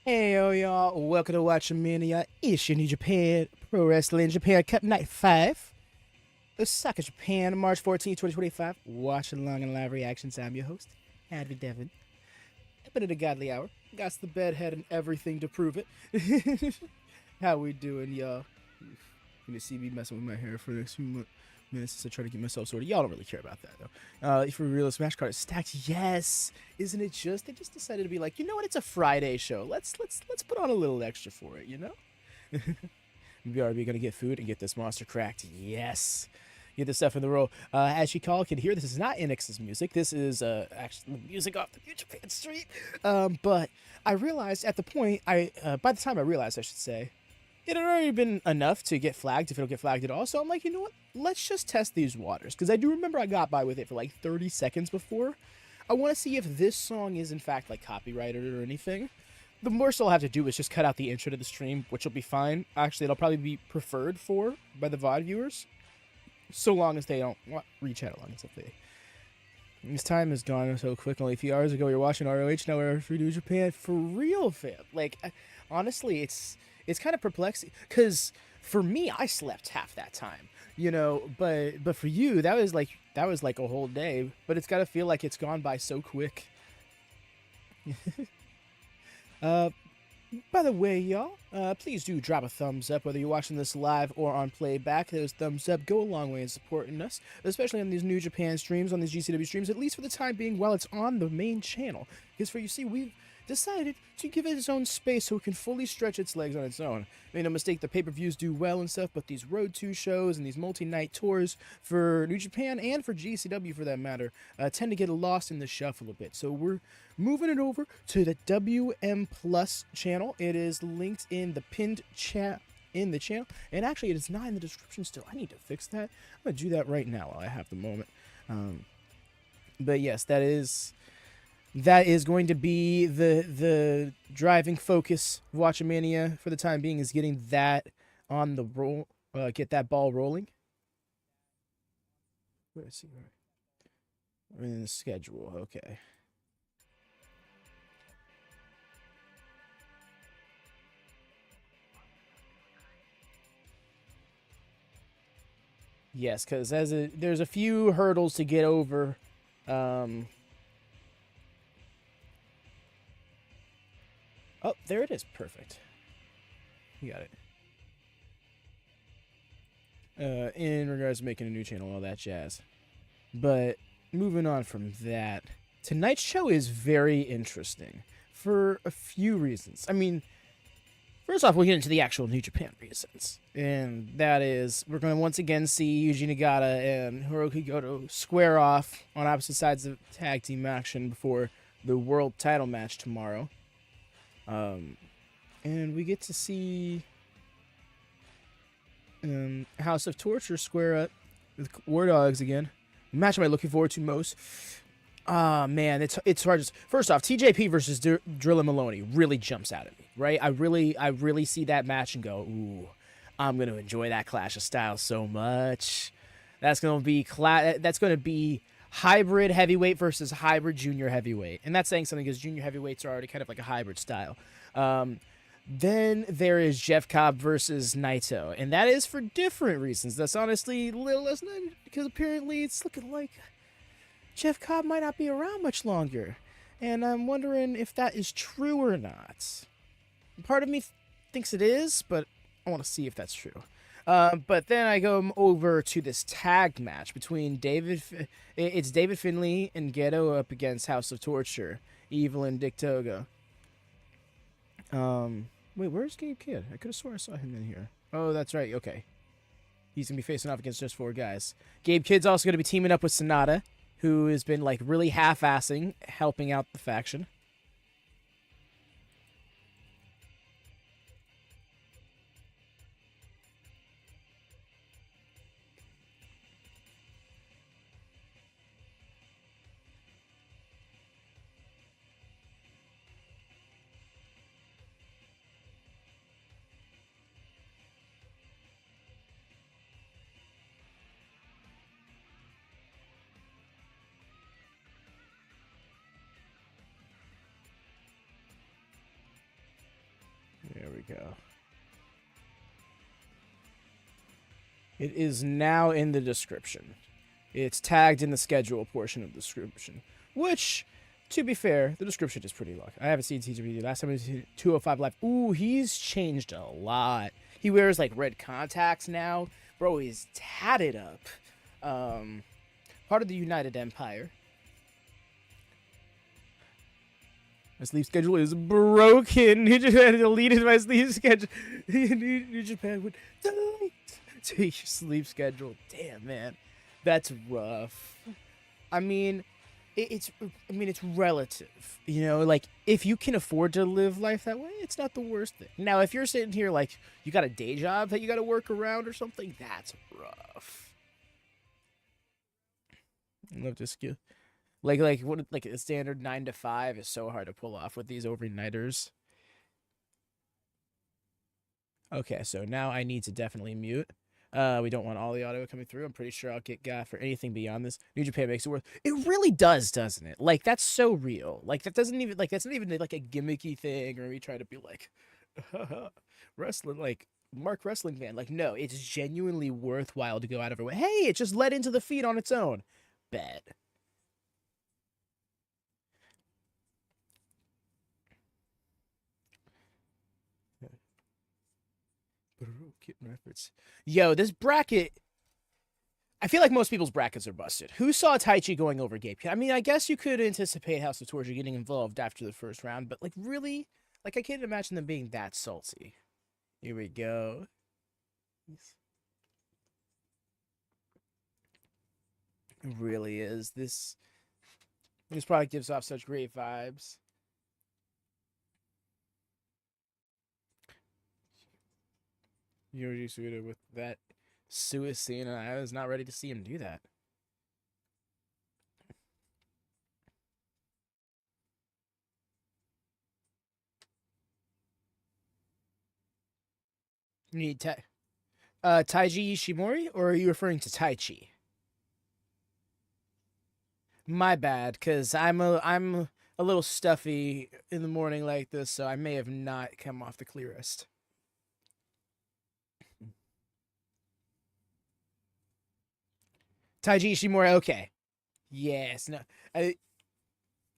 Hey yo, y'all, welcome to WatchaMania. It's your New Japan Pro Wrestling Japan Cup Night 5. Osaka, Japan, March 14th, 2025. Watchalong and live reactions. I'm your host, Advy Devin. Been at a godly hour. Got the bedhead and everything to prove it. How we doing, y'all? You're gonna see me messing with my hair for the next few minutes as I try to get myself sorted. Y'all don't really care about that though. For real, Smash card is stacked. Yes, isn't it just? They just decided to be like, you know what? It's a Friday show. Let's put on a little extra for it. You know. BRB gonna get food and get this monster cracked. Yes. Get this stuff in the roll. As you call can hear, this is not Enix's music. This is actually music off the New Japan Street. But I realized at the point by the time I realized, I should say, it had already been enough to get flagged if it'll get flagged at all. So I'm like, you know what? Let's just test these waters. Because I do remember I got by with it for like 30 seconds before. I want to see if this song is in fact like copyrighted or anything. The worst I'll have to do is just cut out the intro to the stream, which will be fine. Actually, it'll probably be preferred for by the VOD viewers. So long as they don't reach out long as if they. This time has gone so quick. Only a few hours ago, you're watching ROH. Now we're for New Japan for real, fam. Like, honestly, it's kind of perplexing because for me, I slept half that time, you know. But for you, that was like a whole day. But it's got to feel like it's gone by so quick. uh, By the way, y'all, please do drop a thumbs up whether you're watching this live or on playback. Those thumbs up go a long way in supporting us, especially on these New Japan streams, on these GCW streams, at least for the time being while it's on the main channel. Because for you see, we've decided to give it its own space so it can fully stretch its legs on its own. Made no mistake, the pay-per-views do well and stuff, but these Road 2 shows and these multi-night tours for New Japan and for GCW for that matter tend to get lost in the shuffle a bit. So we're moving it over to the WM Plus channel. It is linked in the pinned chat in the channel, and actually it is not in the description still. I need to fix that. I'm gonna do that right now while I have the moment. But yes, that is going to be the driving focus of Watchamania for the time being, is getting that on the roll, get that ball rolling. Let's see. We're in the schedule. Okay. Yes, because there's a few hurdles to get over. Oh, there it is. Perfect. You got it. In regards to making a new channel, all that jazz. But moving on from that, tonight's show is very interesting for a few reasons. I mean, first off, we'll get into the actual New Japan reasons. And that is, we're going to once again see Yuji Nagata and Hirooki Goto square off on opposite sides of tag team action before the world title match tomorrow. And we get to see House of Torture square up with War Dogs again. The match I'm looking forward to most. Man, it's hard to... First off, TJP versus Drilla Maloney really jumps out at me, right? I really see that match and go, ooh, I'm going to enjoy that clash of styles so much. That's going to be hybrid heavyweight versus hybrid junior heavyweight. And that's saying something because junior heavyweights are already kind of like a hybrid style. Then there is Jeff Cobb versus Naito, and that is for different reasons. That's honestly a little less than, because apparently it's looking like Jeff Cobb might not be around much longer, and I'm wondering if that is true or not. Part of me thinks it is, but I want to see if that's true. But then I go over to this tag match between David Finlay and Gedo up against House of Torture, Evil and Dick Togo. Wait, where's Gabe Kidd? I could have sworn I saw him in here. Oh, that's right. Okay. He's going to be facing off against just 4 guys. Gabe Kidd's also going to be teaming up with SANADA, who has been, like, really half-assing, helping out the faction. we go. It is now in the description. It's tagged in the schedule portion of the description, which, to be fair, the description is pretty long. I haven't seen TJP. Last time I was 205 Live. Ooh, he's changed a lot. He wears, like, red contacts now. Bro, he's tatted up. Part of the United Empire. My sleep schedule is broken. New Japan deleted my sleep schedule. New Japan would delete to your sleep schedule. Damn, man. That's rough. I mean, it's relative. You know, like, if you can afford to live life that way, it's not the worst thing. Now, if you're sitting here, like, you got a day job that you got to work around or something, that's rough. I love this skill. Like a standard 9 to 5 is so hard to pull off with these overnighters. Okay, so now I need to definitely mute. We don't want all the audio coming through. I'm pretty sure I'll get got for anything beyond this. New Japan makes it worth. It really does, doesn't it? Like, that's so real. Like, that doesn't even, like, that's not even like a gimmicky thing or me trying to be like, wrestling, like, Mark Wrestling fan. Like, no, it's genuinely worthwhile to go out of our way. Hey, it just led into the feed on its own. Bet. Yo, this bracket, I feel like most people's brackets are busted. Who saw Taichi going over Gabe? I mean, I guess you could anticipate House of Torture getting involved after the first round, but, like, really? Like, I can't imagine them being that salty. Here we go. It really is. This product gives off such great vibes. Yuji Suda with that suicide, and I was not ready to see him do that. You need Taiji Ishimori, or are you referring to Taichi? My bad, because I'm a little stuffy in the morning like this, so I may have not come off the clearest. Taiji Ishimori, okay. Yes, no.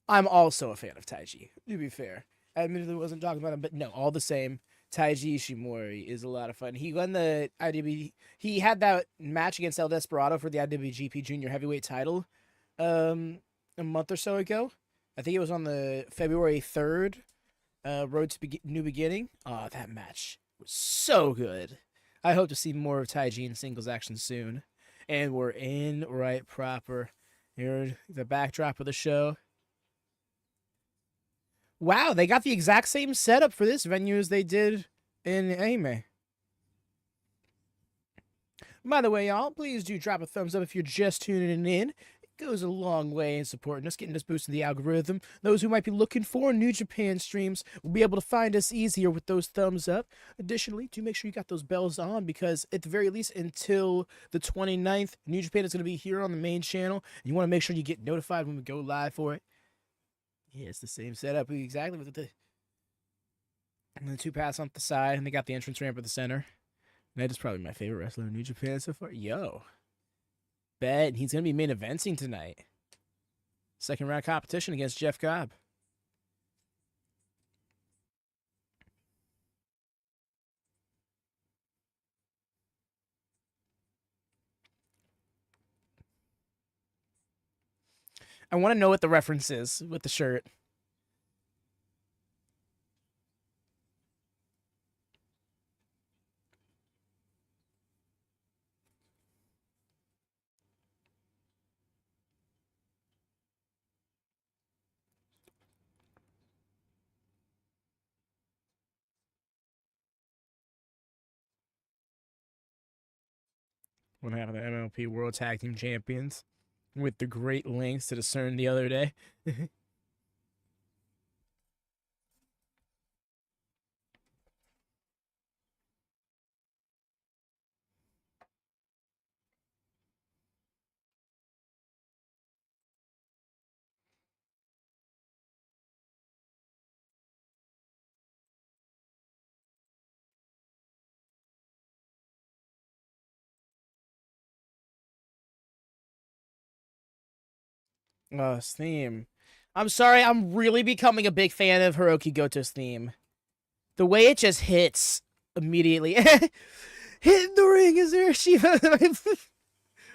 I'm also a fan of Taiji, to be fair. I admittedly wasn't talking about him, but no, all the same, Taiji Ishimori is a lot of fun. He won the IWGP. He had that match against El Desperado for the IWGP Junior Heavyweight title a month or so ago. I think it was on the February 3rd, Road to New Beginning. Oh, that match was so good. I hope to see more of Taiji in singles action soon. And we're in right proper. Here, the backdrop of the show. Wow, they got the exact same setup for this venue as they did in anime. By the way, y'all, please do drop a thumbs up if you're just tuning in. It goes a long way in supporting us, getting us boosted the algorithm. Those who might be looking for New Japan streams will be able to find us easier with those thumbs up. Additionally, do make sure you got those bells on, because at the very least until the 29th, New Japan is going to be here on the main channel, and you want to make sure you get notified when we go live for it. Yeah, it's the same setup exactly with the two paths on the side, and they got the entrance ramp at the center. That is probably my favorite wrestler in New Japan so far. Yo. Bet he's going to be main eventing tonight. Second round competition against Jeff Cobb. I want to know what the reference is with the shirt. One half of the MLP World Tag Team Champions with the great lengths to discern the other day. His theme. I'm sorry, I'm really becoming a big fan of Hirooki Goto's theme. The way it just hits immediately. Hit the ring is Hiroshima.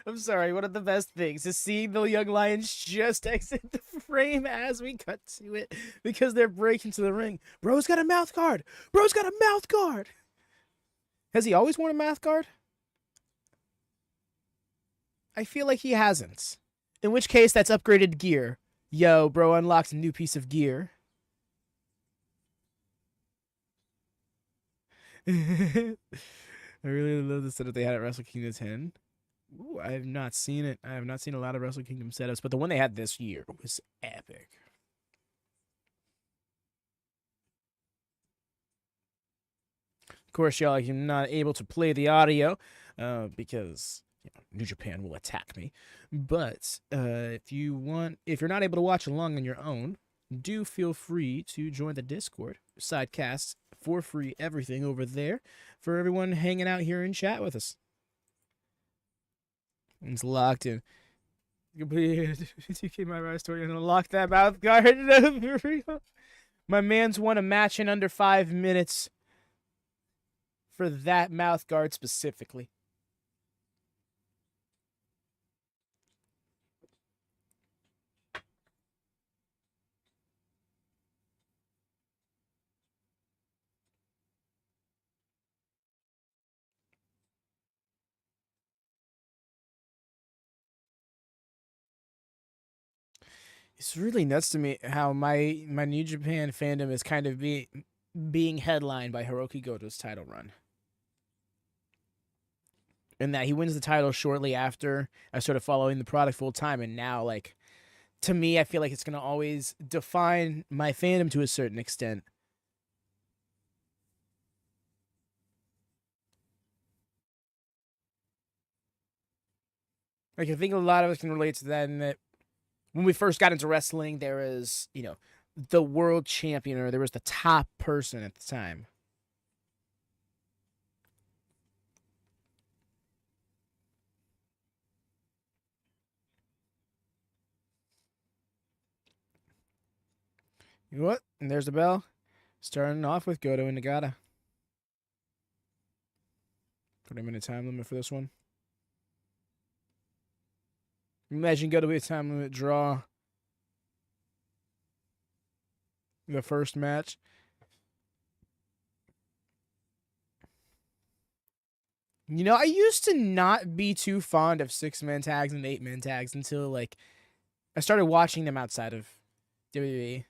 I'm sorry, one of the best things is seeing the young lions just exit the frame as we cut to it because they're breaking to the ring. Bro's got a mouth guard. Bro's got a mouth guard. Has he always worn a mouth guard? I feel like he hasn't. In which case, that's upgraded gear. Yo, bro unlocked a new piece of gear. I really love the setup they had at Wrestle Kingdom 10. Ooh, I have not seen it. I have not seen a lot of Wrestle Kingdom setups, but the one they had this year was epic. Of course, y'all, I'm not able to play the audio because New Japan will attack me. But if you're not able to watch along on your own, do feel free to join the Discord. Sidecasts for free, everything over there for everyone hanging out here in chat with us. It's locked in. TK my right story and unlock that mouth guard. My man's won a match in under 5 minutes for that mouth guard specifically. It's really nuts to me how my New Japan fandom is kind of being headlined by Hirooki Goto's title run. And that he wins the title shortly after I started following the product full time. And now, like, to me, I feel like it's going to always define my fandom to a certain extent. Like, I think a lot of us can relate to that in that when we first got into wrestling, there was, the world champion, or there was the top person at the time. You know what? And there's the bell. Starting off with Goto and Nagata. 40-minute time limit for this one. Imagine Goto with a time limit draw. The first match. I used to not be too fond of 6-man tags and 8-man tags until, like, I started watching them outside of WWE.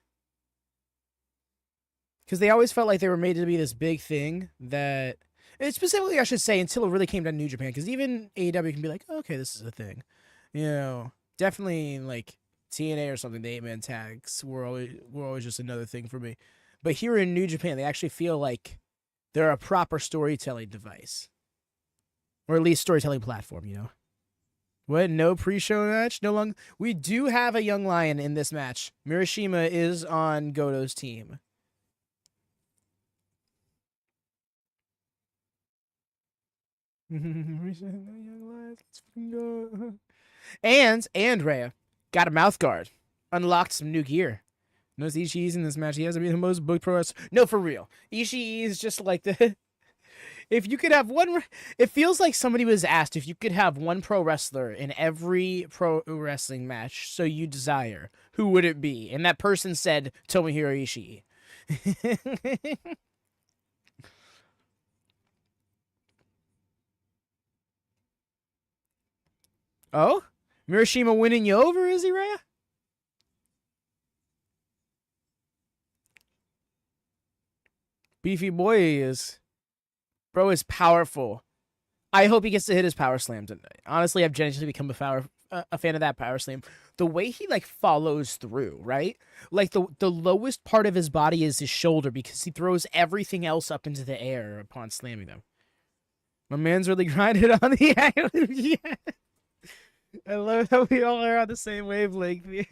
Because they always felt like they were made to be this big thing that... And specifically, I should say, until it really came to New Japan. Because even AEW can be like, okay, this is a thing. Definitely, like, TNA or something, the 8-man tags were always just another thing for me. But here in New Japan, they actually feel like they're a proper storytelling device. Or at least storytelling platform, What? No pre-show match? No long. We do have a young lion in this match. Murashima is on Goto's team. And Rhea got a mouth guard. Unlocked some new gear. Notice Ishii's in this match. He has to be the most booked pro wrestler. No, for real. Ishii is just like the... If you could have one... It feels like somebody was asked if you could have one pro wrestler in every pro wrestling match so you desire, who would it be? And that person said Tomohiro Ishii. Oh? Murashima winning you over, is he, Rhea? Beefy boy he is. Bro is powerful. I hope he gets to hit his power slam tonight. Honestly, I've genuinely become a fan of that power slam. The way he, like, follows through, right? Like, the lowest part of his body is his shoulder because he throws everything else up into the air upon slamming them. My man's really grinded on the island. Yeah. I love how we all are on the same wavelength here.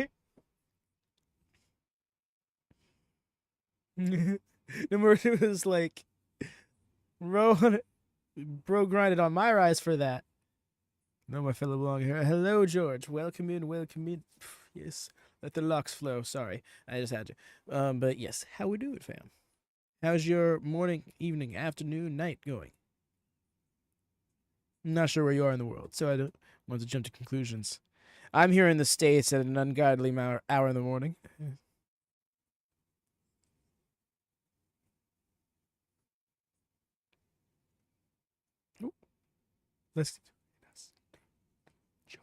Number was like, bro grinded on my rise for that. No, my fellow belong here. Hello, George. Welcome in, welcome in. Yes. Let the locks flow. Sorry. I just had to. But yes, how we do it, fam? How's your morning, evening, afternoon, night going? I'm not sure where you are in the world, so I don't want to jump to conclusions. I'm here in the States at an ungodly hour in the morning. Ooh, let's join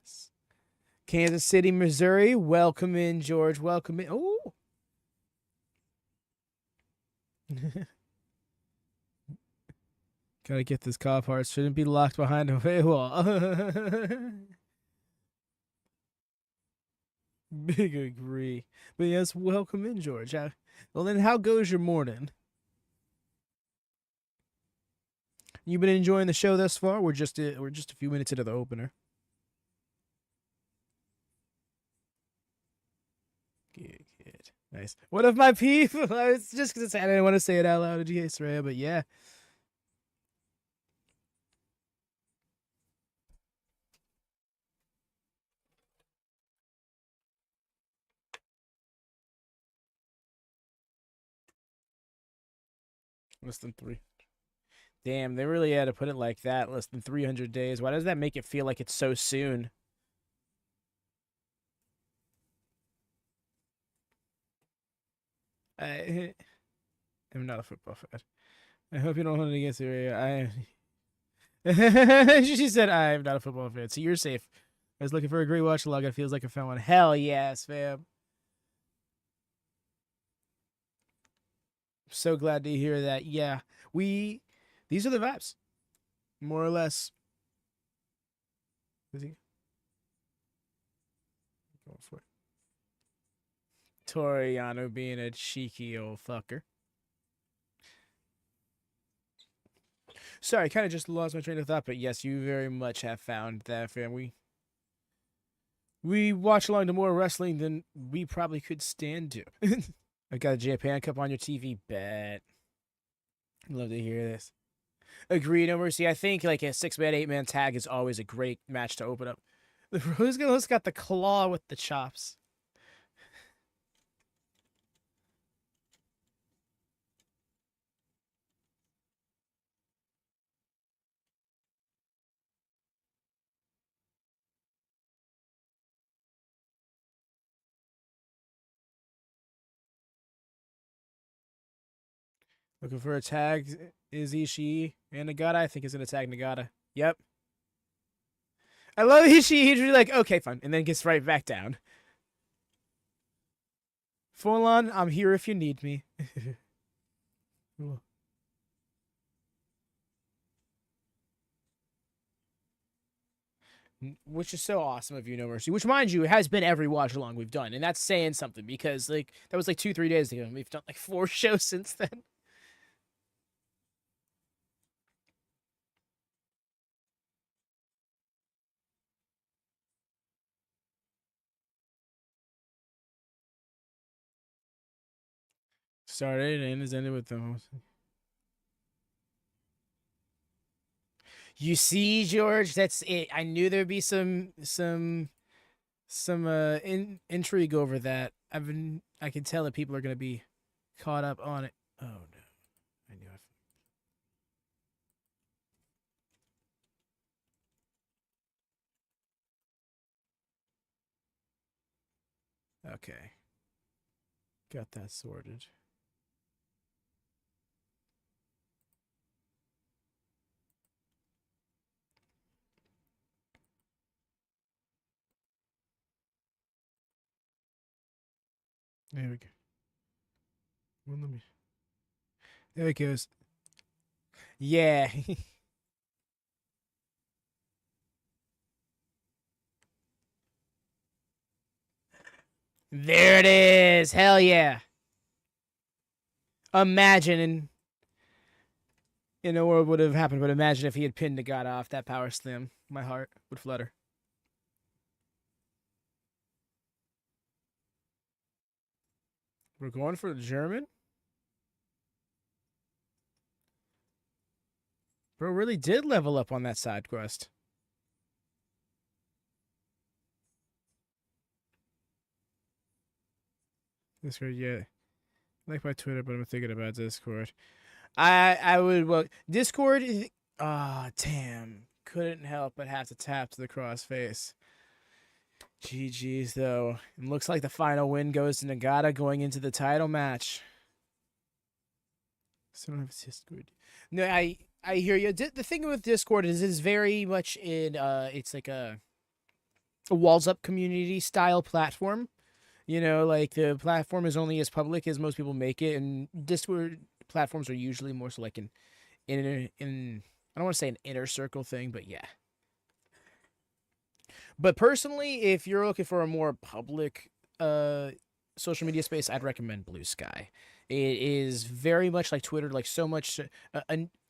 us. Kansas City, Missouri. Welcome in, George. Welcome in. Oh. Gotta get this car part. Shouldn't be locked behind a paywall. Big agree. But yes, welcome in, George. Well, then, how goes your morning? You been enjoying the show thus far? We're just a few minutes into the opener. Good. Nice. One of my people. It's just because I didn't want to say it out loud to GS Ray, but yeah. Less than 3. Damn, they really had to put it like that. Less than 300 days. Why does that make it feel like it's so soon? I am not a football fan. I hope you don't hold it against her. She said, I am not a football fan, so you're safe. I was looking for a great watch log. It feels like I found one. Hell yes, fam. So glad to hear that. Yeah, these are the vibes, more or less. Is he going for it? Yano being a cheeky old fucker. Sorry, kind of just lost my train of thought, but yes, you very much have found that, fam. We watch along to more wrestling than we probably could stand to. I got a Japan Cup on your TV. Bet. Love to hear this. Agreed, No Mercy. I think like a 6-man, 8-man tag is always a great match to open up. The Rose Girl's got the claw with the chops. Looking for a tag. Is Ishii and Nagata? I think is going to tag Nagata. Yep. I love Ishii. He's really like, okay, fine. And then gets right back down. Full on, I'm here if you need me. Which is so awesome of you, No Mercy. Which, mind you, has been every watch along we've done. And that's saying something because like that was like 2-3 days ago. And we've done like 4 shows since then. Started and has ended with the. You see, George, that's it. I knew there'd be some intrigue over that. I can tell that people are gonna be caught up on it. Oh no, I knew Okay, got that sorted. There we go. Well, let me. There it goes. Yeah. There it is. Hell yeah. Imagine in a world would have happened, but imagine if he had pinned Nagata off that power slam. My heart would flutter. We're going for the German? Bro really did level up on that side quest. Discord, yeah. I like my Twitter, but I'm thinking about Discord. I would, well, Discord, damn. Couldn't help but have to tap to the crossface. GG's, though. It looks like the final win goes to Nagata going into the title match. So I don't have Discord. No, I hear you. The thing with Discord is it's very much in, it's like a walls up community style platform. You know, like the platform is only as public as most people make it, and Discord platforms are usually more so like in I don't want to say an inner circle thing, but yeah. But personally, if you're looking for a more public social media space, I'd recommend Blue Sky. It is very much like Twitter, like so much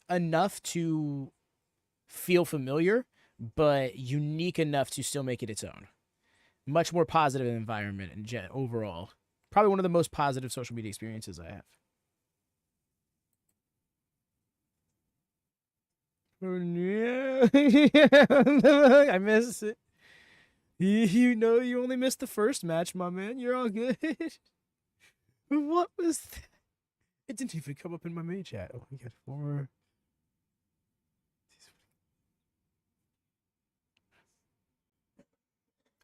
enough to feel familiar, but unique enough to still make it its own. Much more positive environment in overall. Probably one of the most positive social media experiences I have. Oh, yeah. I missed it. You know, you only missed the first match, my man. You're all good. What was that? It didn't even come up in my main chat. Oh, we got 4.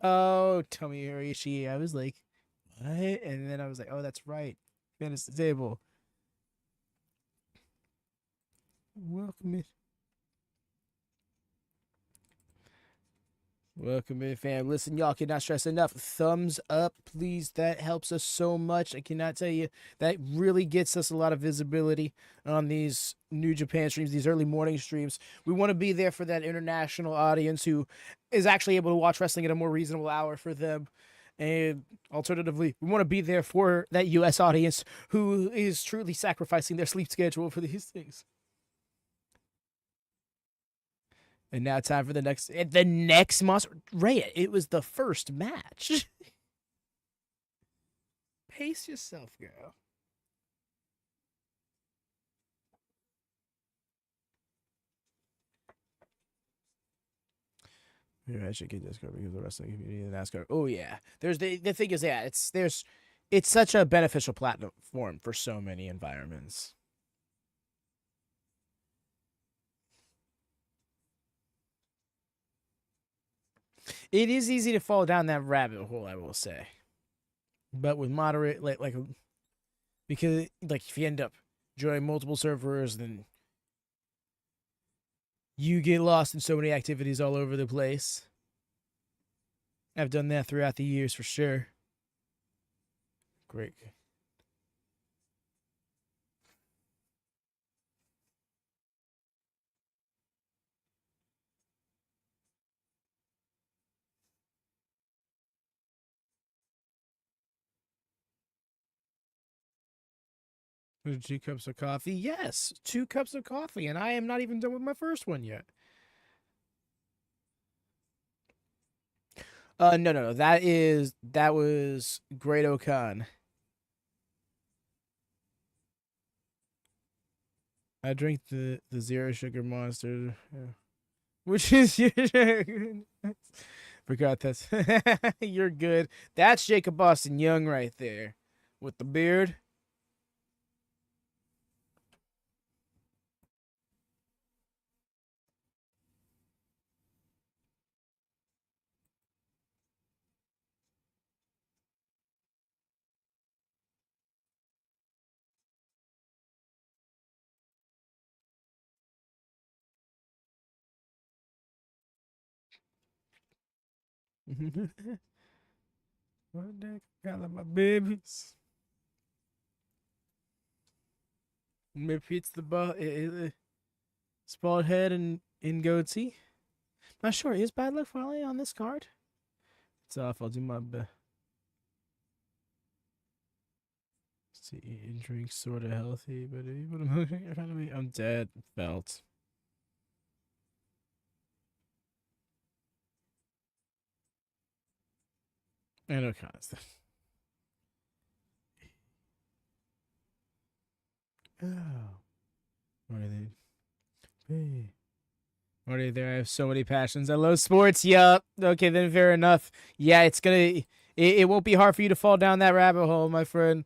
Oh, Tommy Hiroshi. I was like, what? And then I was like, oh, that's right. Fantasy table. Welcome in. Welcome in, fam. Listen, y'all cannot stress enough. Thumbs up, please. That helps us so much. I cannot tell you. That really gets us a lot of visibility on these New Japan streams, these early morning streams. We want to be there for that international audience who is actually able to watch wrestling at a more reasonable hour for them. And alternatively, we want to be there for that U.S. audience who is truly sacrificing their sleep schedule for these things. And now time for the next monster. Ray, it was the first match. Pace yourself, girl. Maybe I should get Discord because the wrestling community and NASCAR. Oh yeah, there's the thing is, yeah, it's such a beneficial platform for so many environments. It is easy to fall down that rabbit hole, I will say. But with moderate, like because like if you end up joining multiple servers, then you get lost in so many activities all over the place. I've done that throughout the years for sure. Great. There's 2 cups of coffee. Yes, 2 cups of coffee, and I am not even done with my first one yet. No. That was Great Khan. I drink the 0 sugar monster, which is forgot that's you're good. That's Jacob Boston Young right there with the beard. What the hell are my babies? Maybe it's the bald head and in goatee. Not sure. Is Bad Luck Fale on this card? It's off. I'll do my best. See, eat and drink sort of healthy, but if you put them in front of me, I'm dead. Felt. I know kind of stuff. Oh. What are they? Hey. What are there? I have so many passions. I love sports. Yup. Okay, then fair enough. Yeah, it's It won't be hard for you to fall down that rabbit hole, my friend.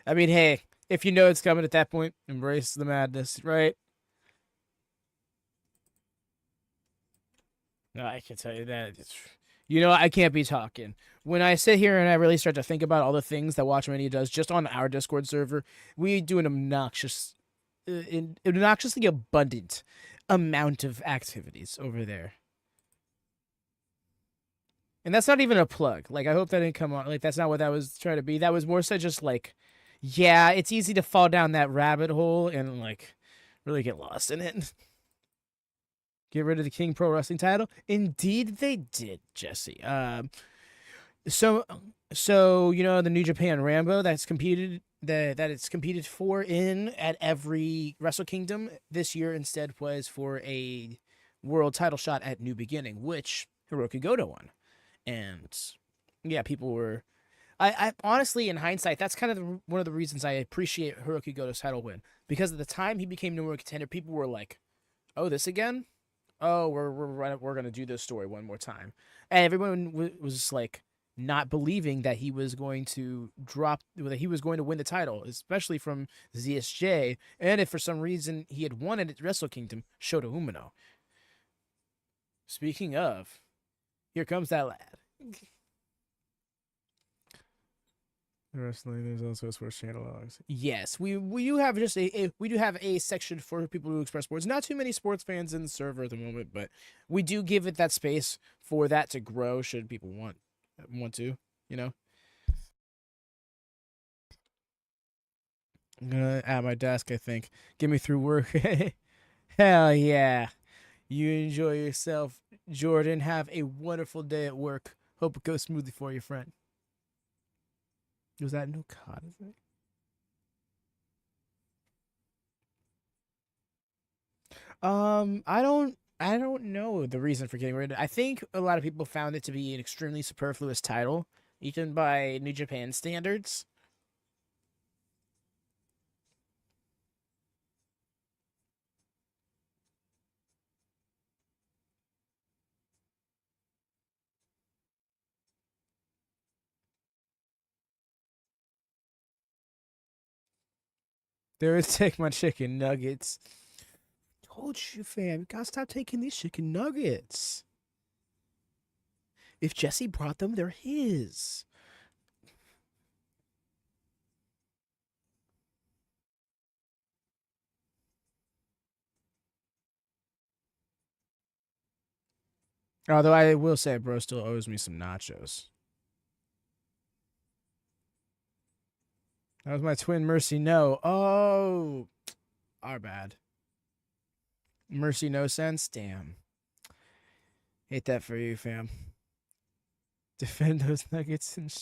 I mean, hey, if you know it's coming at that point, embrace the madness, right? No, I can tell you that. You know, I can't be talking. When I sit here and I really start to think about all the things that WatchMania does just on our Discord server, we do an obnoxiously abundant amount of activities over there. And that's not even a plug. Like, I hope that didn't come on. Like, that's not what that was trying to be. That was more so just like, yeah, it's easy to fall down that rabbit hole and, like, really get lost in it. Get rid of the King Pro Wrestling title? Indeed, they did, Jesse. So, you know, the New Japan Rambo that's competed that it's competed for in at every Wrestle Kingdom this year instead was for a world title shot at New Beginning, which Hirooki Goto won. And yeah, people were. I honestly, in hindsight, that's kind of one of the reasons I appreciate Hirooki Goto's title win, because at the time he became number one contender, people were like, "Oh, this again? Oh, we're gonna do this story one more time," and everyone was like not believing that he was going to that he was going to win the title, especially from ZSJ, and if for some reason he had won it at Wrestle Kingdom, Shota Umino. Speaking of, here comes that lad. Wrestling. There's also a sports channel logs. Yes, we do have just we do have a section for people who express sports. Not too many sports fans in the server at the moment, but we do give it that space for that to grow. Should people want to, you know. I'm gonna at my desk. I think. Get me through work. Hell yeah! You enjoy yourself, Jordan. Have a wonderful day at work. Hope it goes smoothly for you, friend. Was that Nagata? I don't know the reason for getting rid of it. I think a lot of people found it to be an extremely superfluous title, even by New Japan standards. There is take my chicken nuggets. Told you, fam, you gotta stop taking these chicken nuggets. If Jesse brought them, they're his. Although I will say, bro still owes me some nachos. That was my twin Mercy No. Oh, our bad. Mercy No sense? Damn. Hate that for you, fam. Defend those nuggets and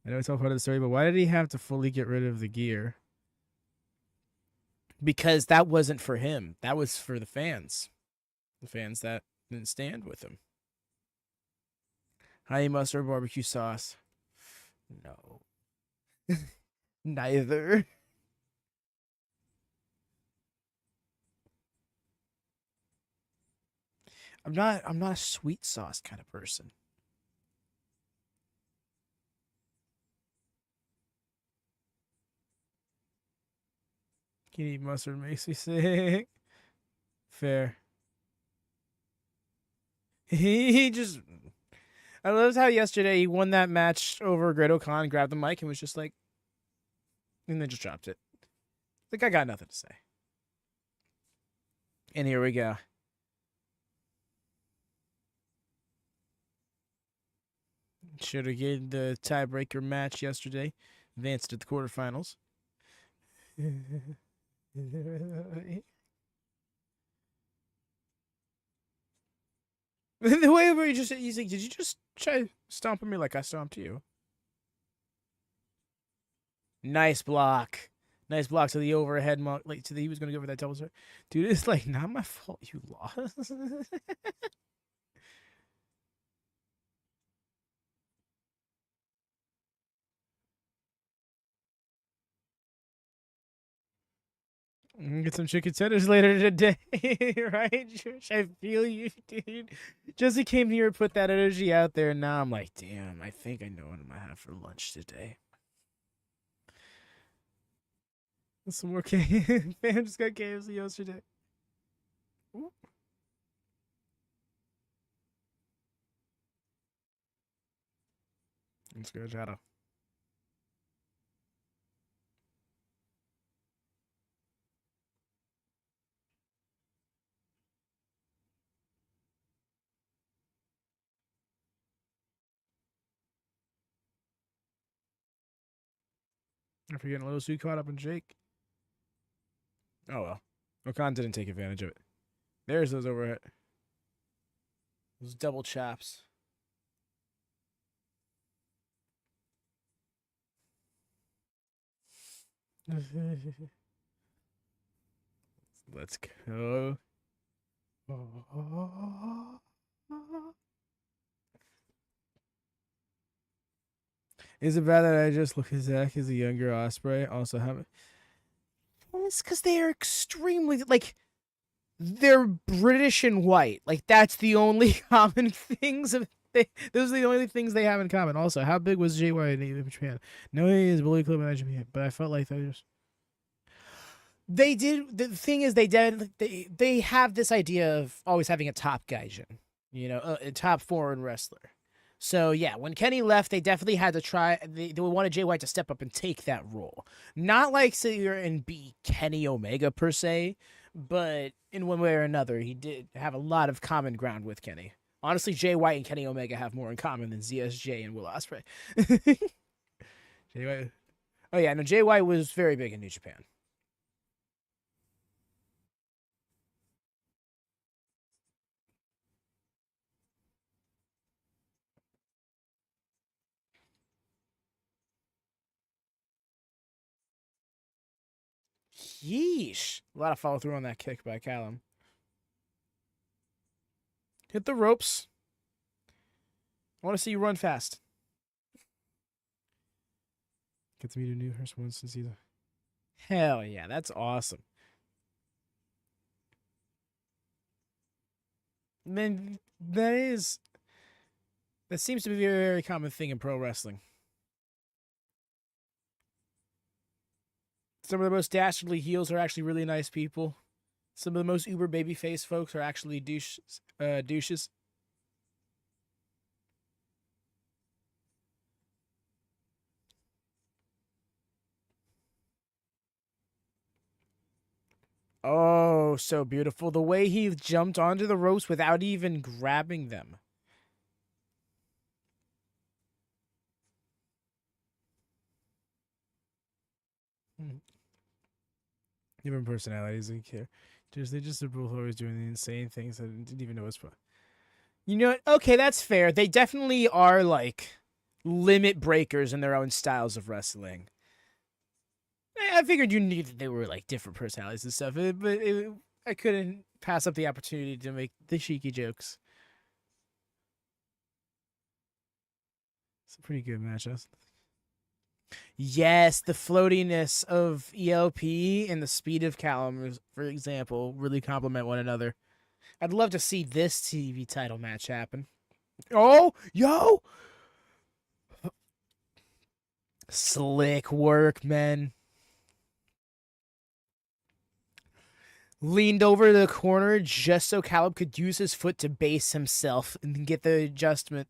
I know it's all part of the story, but why did he have to fully get rid of the gear? Because that wasn't for him. That was for the fans. The fans that didn't stand with him. Honey mustard barbecue sauce. No. Neither. I'm not a sweet sauce kind of person. Can eat mustard makes me sick. Fair. He just I loved how yesterday he won that match over Great Khan, grabbed the mic and was just like, and then just dropped it. Like, I got nothing to say. And here we go. Should have given the tiebreaker match yesterday. Advanced to the quarterfinals. The way where he's like, did you just try stomping me like I stomped you? Nice block. Nice block to the overhead mark. Like he was gonna go for that double serve. Dude, it's like not my fault you lost. Get some chicken tenders later today, right, Josh? I feel you, dude. Jesse came here and put that energy out there, and now I'm like, damn, I think I know what I'm gonna have for lunch today. Some more KFC. Fam just got KFC yesterday. Ooh. Let's go, Jado. I'm forgetting a little too caught up in Jake. Oh well. Okan didn't take advantage of it. There's those overhead. Those double chops. Let's go. Is it bad that I just look at Zach as a younger Osprey? Also have it's because they are extremely like they're British and white. Like that's the only common things of those are the only things they have in common. Also, how big was JY in Japan? No, he is Bully Club in Japan, but I felt like they did. The thing is, they have this idea of always having a top gaijin, you know, a top foreign wrestler. So yeah, when Kenny left, they definitely had to try. They wanted Jay White to step up and take that role, not like sit here and be Kenny Omega per se, but in one way or another, he did have a lot of common ground with Kenny. Honestly, Jay White and Kenny Omega have more in common than ZSJ and Will Ospreay. Jay White. Oh yeah, no, Jay White was very big in New Japan. Yeesh. A lot of follow through on that kick by Callum. Hit the ropes. I want to see you run fast. Get to meet a new person once since either. Hell yeah, that's awesome. Man, that seems to be a very common thing in pro wrestling. Some of the most dastardly heels are actually really nice people. Some of the most uber babyface folks are actually douches. Oh, so beautiful. The way he jumped onto the ropes without even grabbing them. Different personalities and care. They just are both always doing the insane things that I didn't even know was fun. You know what? Okay, that's fair. They definitely are like limit breakers in their own styles of wrestling. I figured you knew that they were like different personalities and stuff, but I couldn't pass up the opportunity to make the cheeky jokes. It's a pretty good match, huh? Yes, the floatiness of ELP and the speed of Callum, for example, really complement one another. I'd love to see this TV title match happen. Oh, yo! Slick work, man. Leaned over to the corner just so Callum could use his foot to base himself and get the adjustment.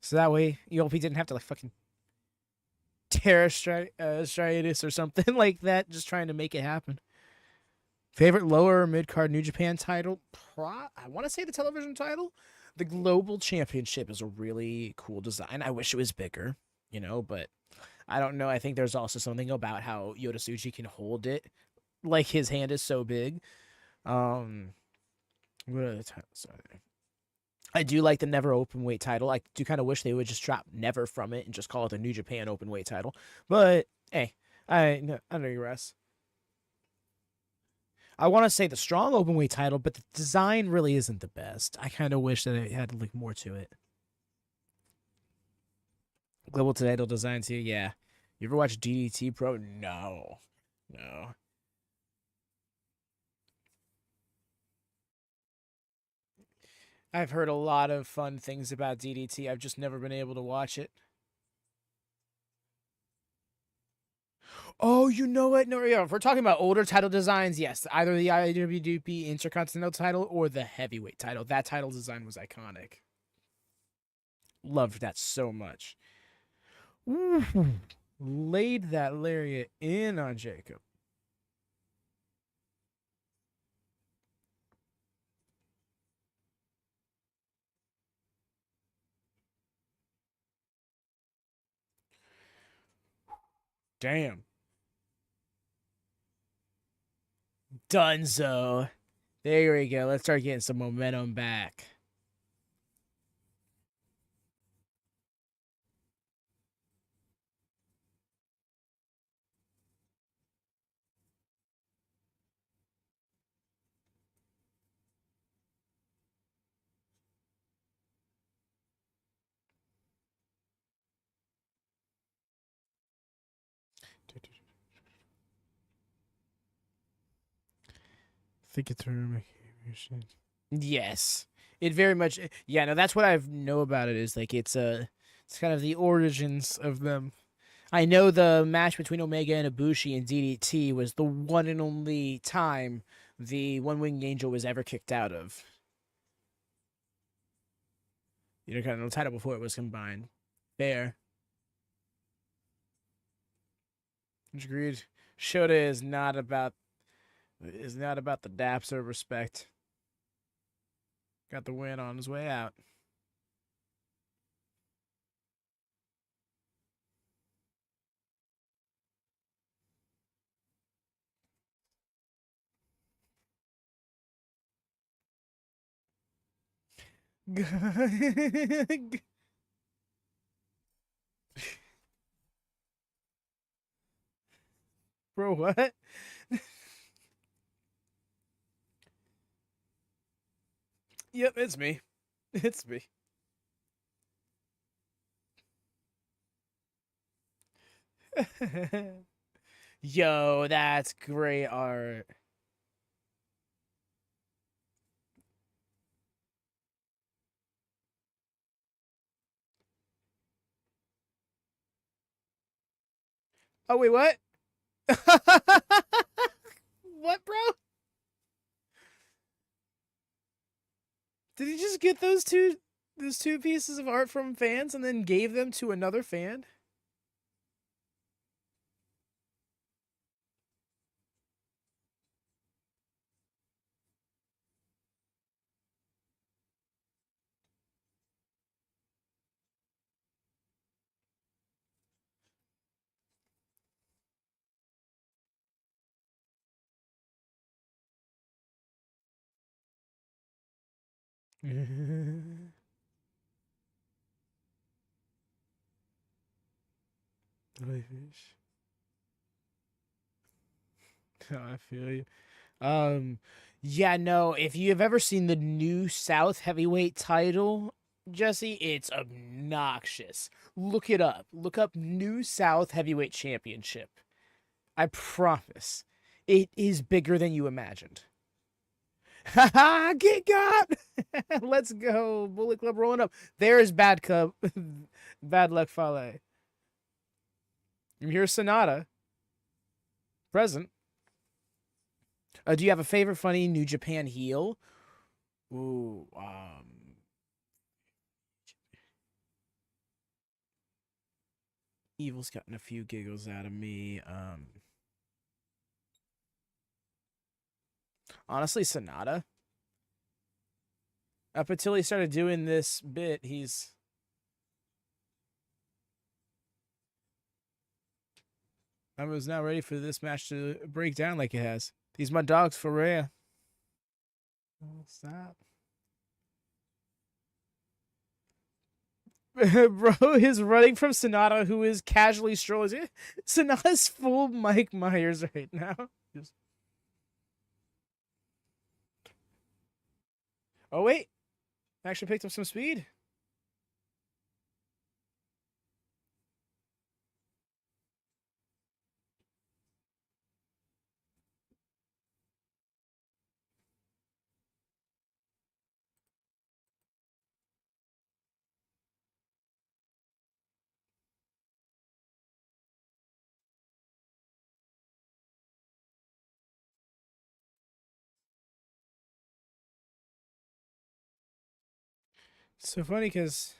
So that way ELP didn't have to like fucking tear striatus or something like that, just trying to make it happen. Favorite lower or mid card New Japan title? I want to say the television title. The Global Championship is a really cool design. I wish it was bigger, you know, but I don't know. I think there's also something about how Yota Tsuji can hold it. Like his hand is so big. What are the titles? Sorry. I do like the Never Open Weight title. I do kind of wish they would just drop Never from it and just call it the New Japan Open Weight title. But hey, I digress. I want to say the Strong Open Weight title, but the design really isn't the best. I kind of wish that it had like more to it. Global title design too, yeah. You ever watch DDT Pro? No, no. I've heard a lot of fun things about DDT. I've just never been able to watch it. Oh, you know what? No, yeah, if we're talking about older title designs, yes, either the IWGP Intercontinental title or the heavyweight title. That title design was iconic. Loved that so much. Ooh, laid that lariat in on Jacob. Damn. Dunzo. There we go. Let's start getting some momentum back. Think it through. Yes, it very much. Yeah, no, that's what I know about it. Is like it's kind of the origins of them. I know the match between Omega and Ibushi and DDT was the one and only time the One Winged Angel was ever kicked out of the Intercontinental title before it was combined. Fair. Agreed. Shota is not about the daps or respect. Got the win on his way out. Bro, what? Yep, it's me. It's me. Yo, that's great art. Oh wait, what? What, bro? Did he just get those two pieces of art from fans and then gave them to another fan? I feel you. Um, yeah, no. If you have ever seen the new South Heavyweight title, Jesse, it's obnoxious. Look it up. Look up New South Heavyweight Championship. I promise, it is bigger than you imagined. Ha ha! Get got! Let's go, Bullet Club rolling up. There's Bad Club, Bad Luck Fale. Here's SANADA present. Do you have a favorite funny New Japan heel? Ooh, Evil's gotten a few giggles out of me. Honestly, SANADA. Up until he started doing this bit, I was not ready for this match to break down like it has. These my dogs for real. Oh, stop. Bro is running from SANADA, who is casually strolling. SANADA's full Mike Myers right now. Just... Oh, wait. Actually picked up some speed. So funny because.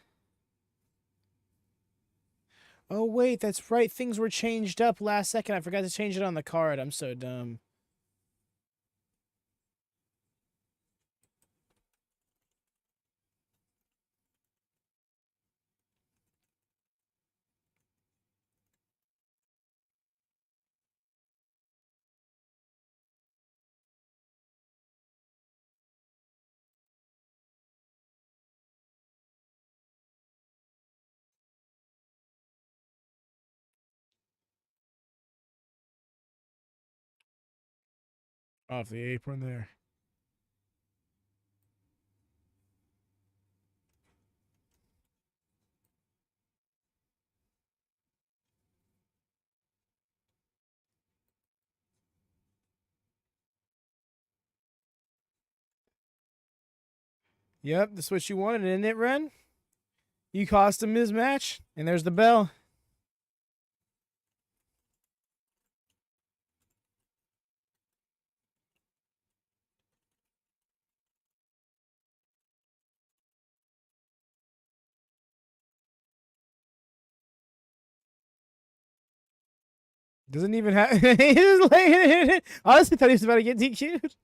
Oh, wait, that's right. Things were changed up last second. I forgot to change it on the card. I'm so dumb. Off the apron there. Yep, that's what you wanted, isn't it, Ren? You cost him his match, and there's the bell. Doesn't even have. He just laying it. Honestly, thought he was about to get DQ'd.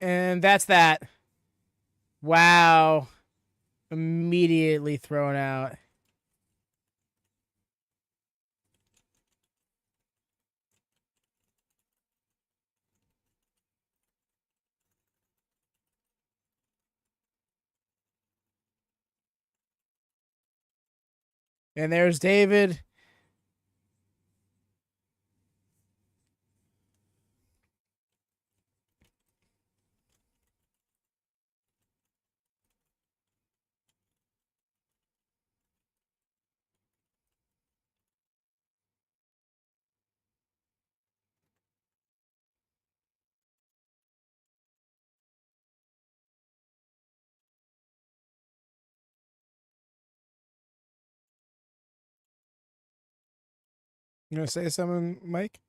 And that's that. Wow. Immediately thrown out. And there's David. You gonna say something, Mike?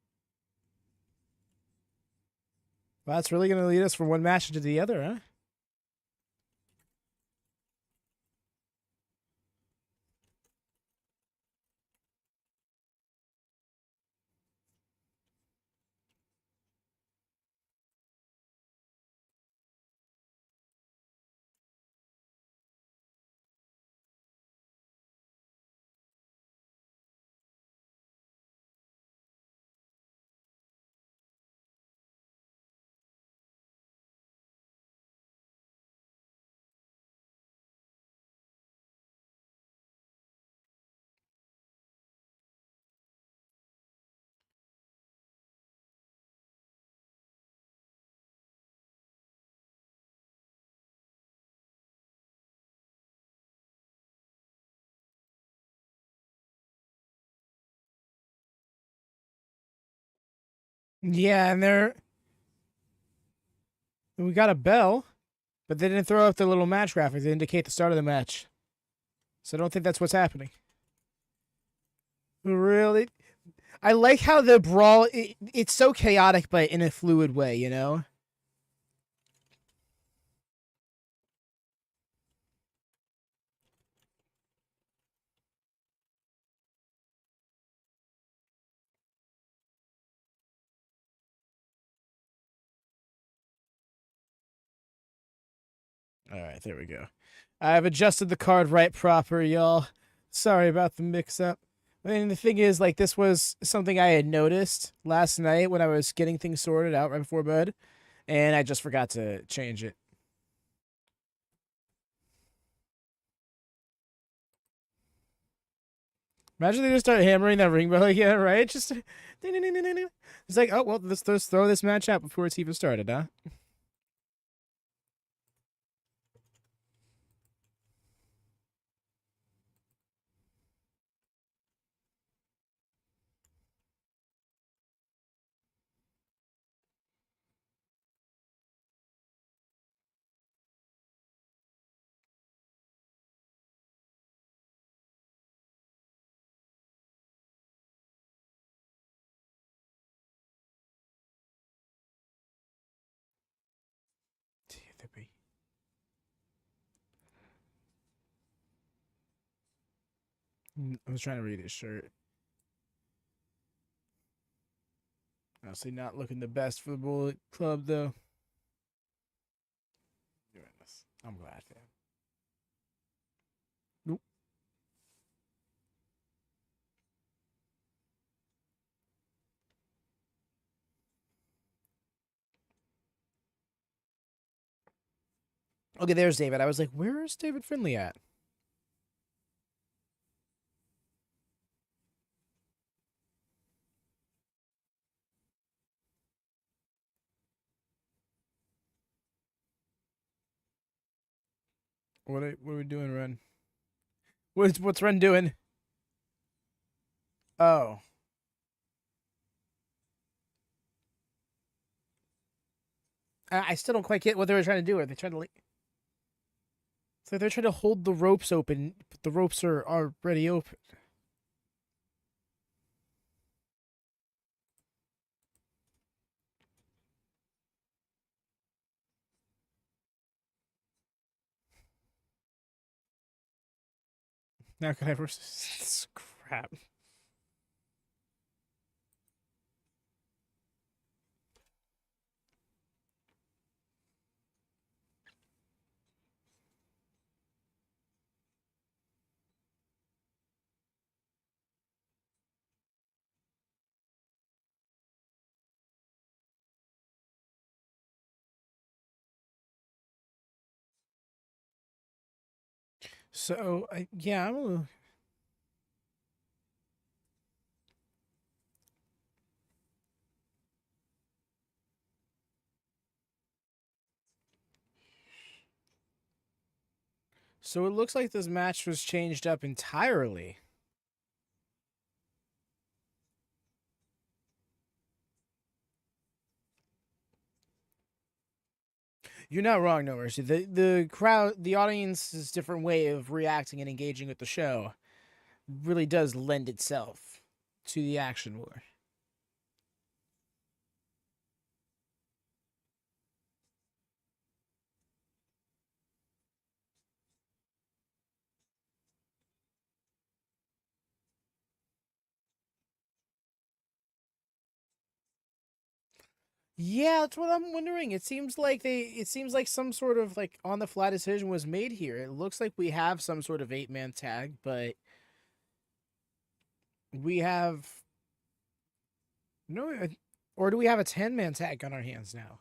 Well, that's really gonna lead us from one match to the other, huh? Yeah, and we got a bell, but they didn't throw up the little match graphic to indicate the start of the match. So I don't think that's what's happening. Really? I like how the brawl, it's so chaotic, but in a fluid way, you know? All right, there we go. I've adjusted the card right proper, y'all. Sorry about the mix up. I mean, the thing is, like, this was something I had noticed last night when I was getting things sorted out right before bed, and I just forgot to change it. Imagine they just start hammering that ring bell again, right? Just it's like, oh well, let's throw this match out before it's even started, huh? I was trying to read his shirt. Honestly, not looking the best for the Bullet Club, though. Goodness. I'm glad, fam. Nope. Okay, there's David. I was like, where is David Finlay at? What are we doing, Ren? What's Ren doing? Oh. I still don't quite get what they were trying to do. Are they trying to like? It's like they're trying to hold the ropes open, but the ropes are already open. Now can I versus crap? So yeah, I'm a little. So it looks like this match was changed up entirely. You're not wrong, no mercy. The crowd, the audience's different way of reacting and engaging with the show really does lend itself to the action war. Yeah, that's what I'm wondering. It seems like some sort of like on the fly decision was made here. It looks like we have some sort of 8-man tag, but we have no, or do we have a 10-man tag on our hands now?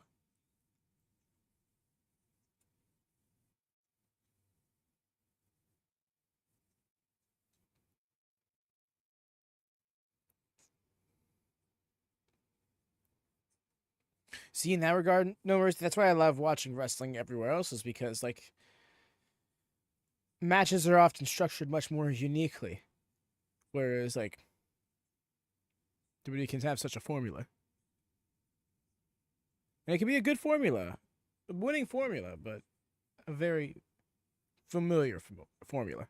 See, in that regard, no worries. That's why I love watching wrestling everywhere else, is because like matches are often structured much more uniquely, whereas like WWE can have such a formula, and it can be a good formula, a winning formula, but a very familiar formula.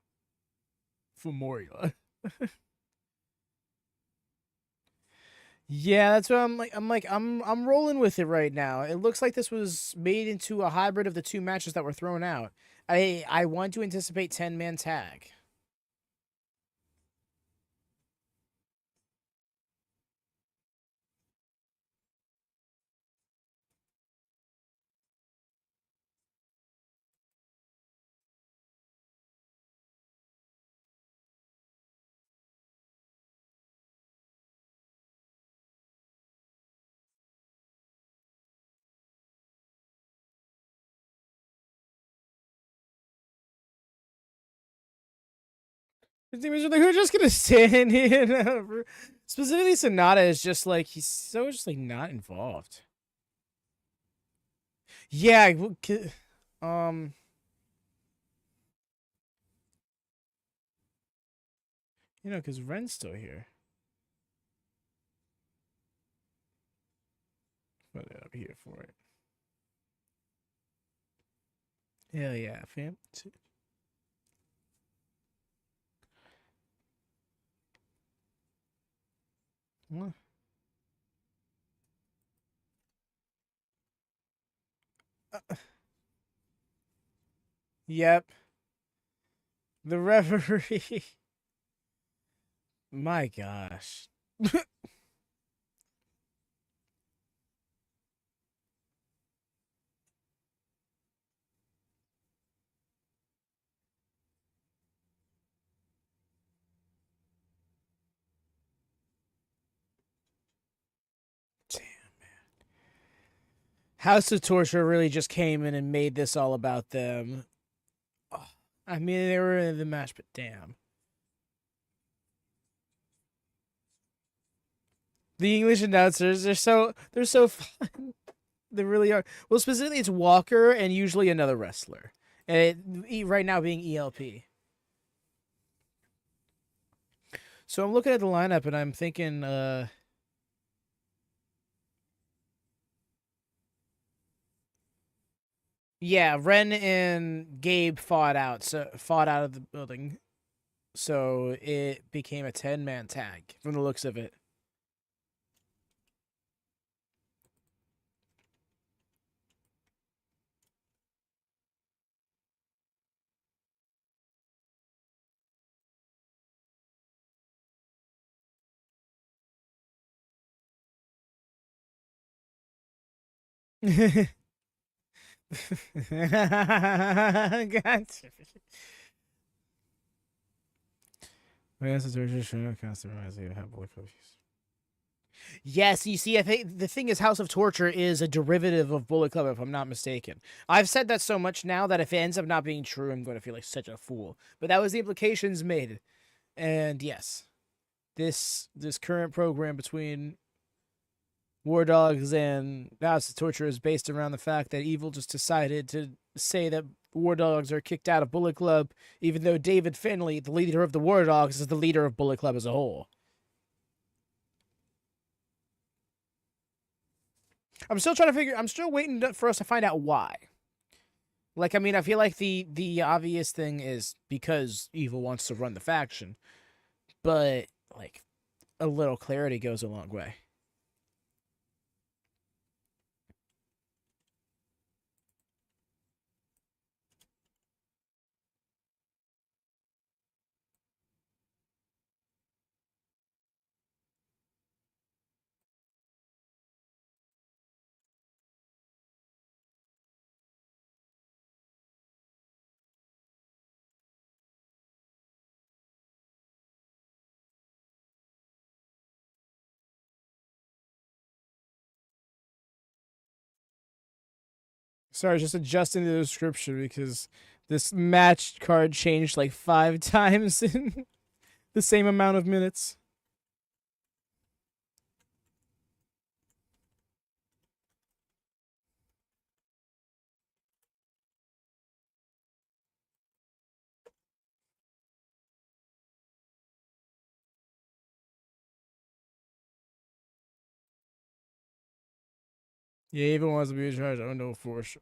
Formula. Yeah, that's what I'm rolling with it right now. It looks like this was made into a hybrid of the two matches that were thrown out. I want to anticipate 10-man tag. We're just gonna stand here. Specifically, SANADA is just like he's so just like not involved. Yeah, um, because Ren's still here. But I'm here for it. Hell yeah, fam. What? Yep. The referee. My gosh. House of Torture really just came in and made this all about them. Oh, I mean, they were in the match, but damn. The English announcers, they're so fun. They really are. Well, specifically, it's Walker and usually another wrestler. And right now being ELP. So I'm looking at the lineup and I'm thinking, yeah, Ren and Gabe fought out of the building. So it became a 10-man tag from the looks of it. Gotcha. Yes, you see, I think the thing is, House of Torture is a derivative of Bullet Club, if I'm not mistaken. I've said that so much now that if it ends up not being true, I'm going to feel like such a fool. But that was the implications made, and yes, this current program between War Dogs and House of Torture is based around the fact that Evil just decided to say that War Dogs are kicked out of Bullet Club, even though David Finlay, the leader of the War Dogs, is the leader of Bullet Club as a whole. I'm still waiting for us to find out why. Like, I mean, I feel like the obvious thing is because Evil wants to run the faction, but like a little clarity goes a long way. Sorry, just adjusting the description because this match card changed like 5 times in the same amount of minutes. Yeah, even wants to be in charge. I don't know for sure.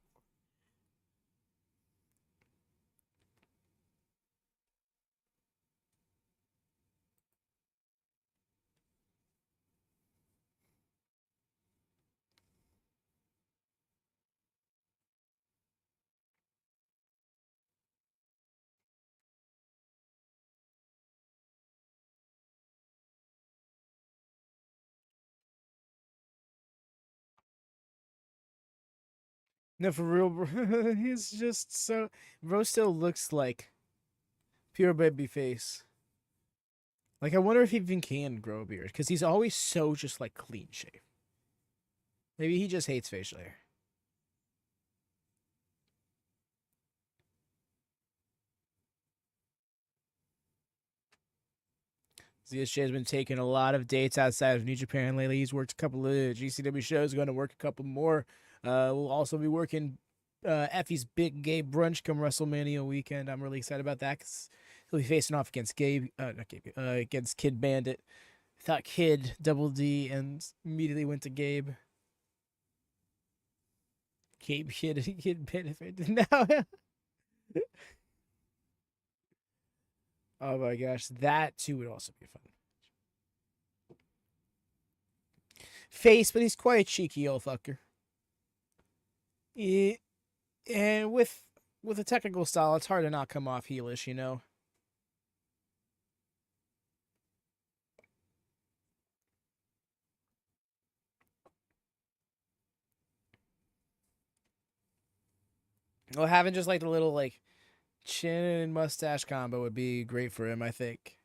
No, for real, bro. He's just so. Bro still looks like pure baby face. Like, I wonder if he even can grow a beard because he's always so just like clean shaved. Maybe he just hates facial hair. ZSJ has been taking a lot of dates outside of New Japan lately. He's worked a couple of GCW shows, going to work a couple more. We'll also be working Effie's Big Gay Brunch come WrestleMania weekend. I'm really excited about that because he'll be facing off against not Gabe, against Kid Bandit. I thought Kid, Double D, and immediately went to Gabe. Kid Bandit. Now. Oh my gosh, that too would also be fun. Face, but he's quite a cheeky old fucker. Yeah, and with a technical style, it's hard to not come off heelish, you know. Well, having just like the little like chin and mustache combo would be great for him, I think.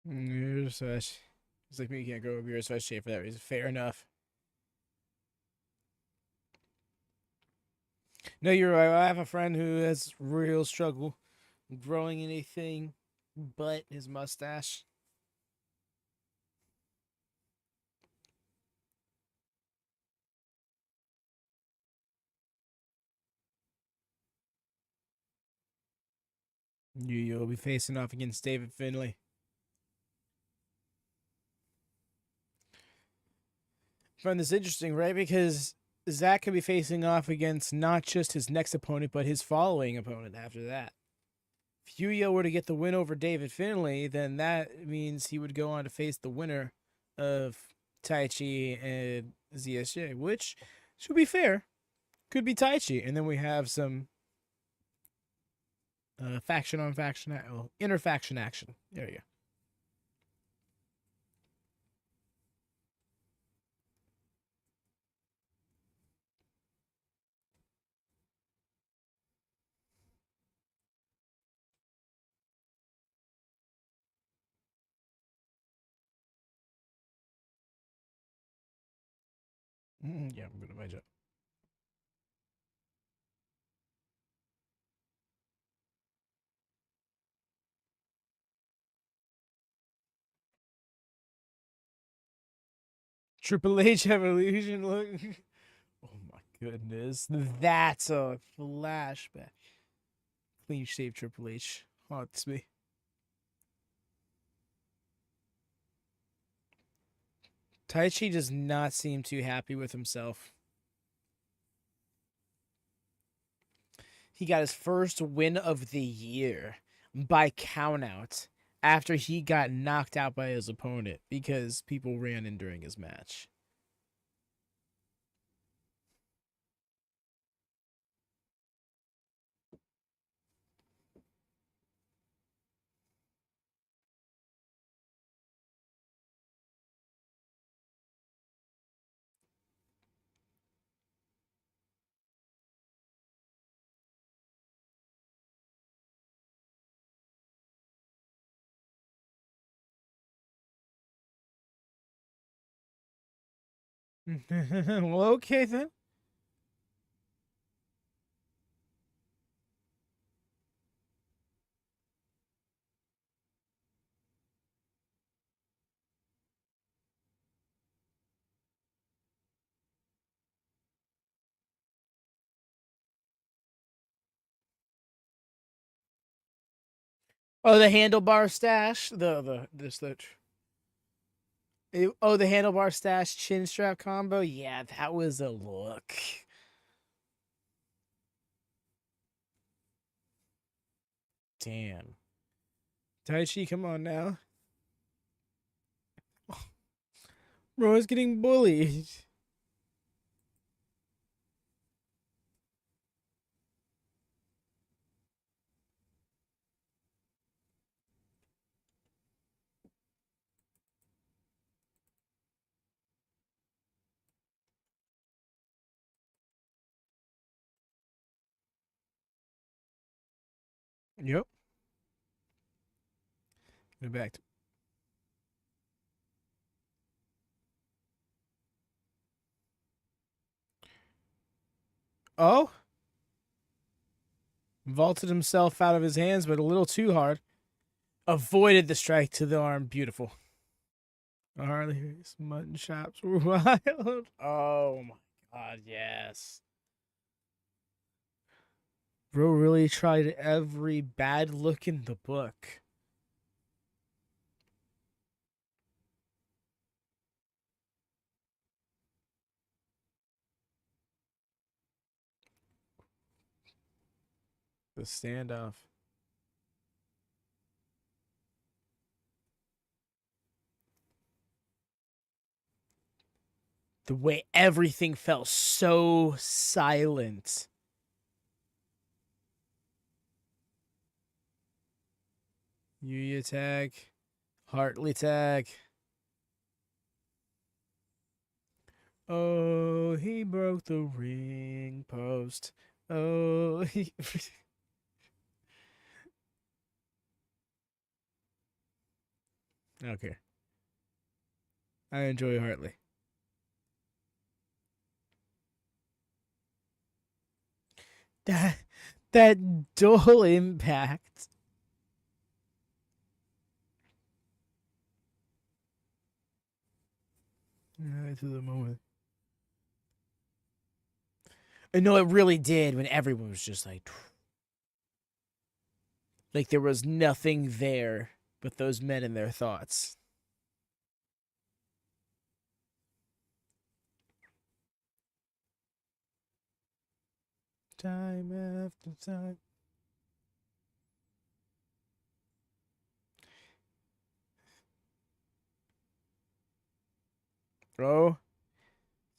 Here's such. It's like me can't go over your such shape for that reason. Fair enough. No, you're right. I have a friend who has real struggle growing anything but his mustache. You'll be facing off against David Finlay. I find this interesting, right? Because Zach could be facing off against not just his next opponent, but his following opponent after that. If Yuya were to get the win over David Finlay, then that means he would go on to face the winner of Taichi and ZSJ, which should be fair. Could be Taichi. And then we have some faction on faction, inter faction action. There you go. Yeah, I'm gonna my job. Triple H Evolution look. Oh my goodness, that's a flashback. Clean shave Triple H haunts me. Taichi does not seem too happy with himself. He got his first win of the year by countout after he got knocked out by his opponent because people ran in during his match. Well, okay then. Oh, the handlebar stash. The this the. Oh, the handlebar stash chin strap combo. Yeah, that was a look. Damn. Taichi, come on now. Bro is getting bullied. Yep. Go back to. Oh, vaulted himself out of his hands, but a little too hard. Avoided the strike to the arm. Beautiful. Harley's mutton chops were wild. Oh my god, yes. Bro really tried every bad look in the book. The standoff. The way everything felt so silent. Yuya tag. Hartley tag. Oh, he broke the ring post. Oh, he... Okay. I enjoy Hartley. That dual impact. To the moment. I know it really did when everyone was just like there was nothing there but those men and their thoughts. Time after time. Bro.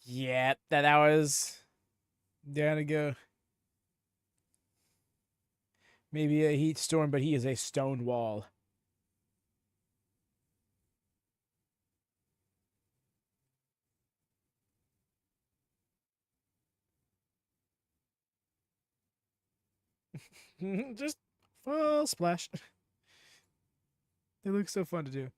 Yeah, that was down to go. Maybe a heat storm, but he is a stone wall. Just full splash. They look so fun to do.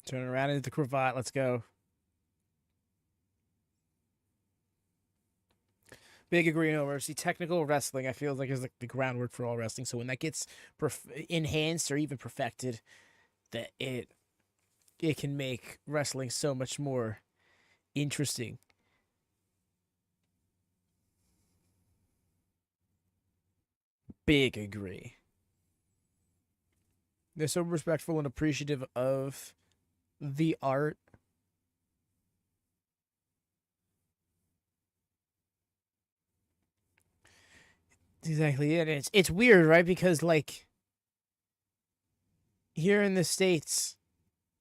Turn around into the cravat. Let's go. Big agree and over. See, technical wrestling, I feel like is like the groundwork for all wrestling. So when that gets enhanced or even perfected, that it can make wrestling so much more interesting. Big agree. They're so respectful and appreciative of the art. Exactly it. It's weird, right? Because like here in the States,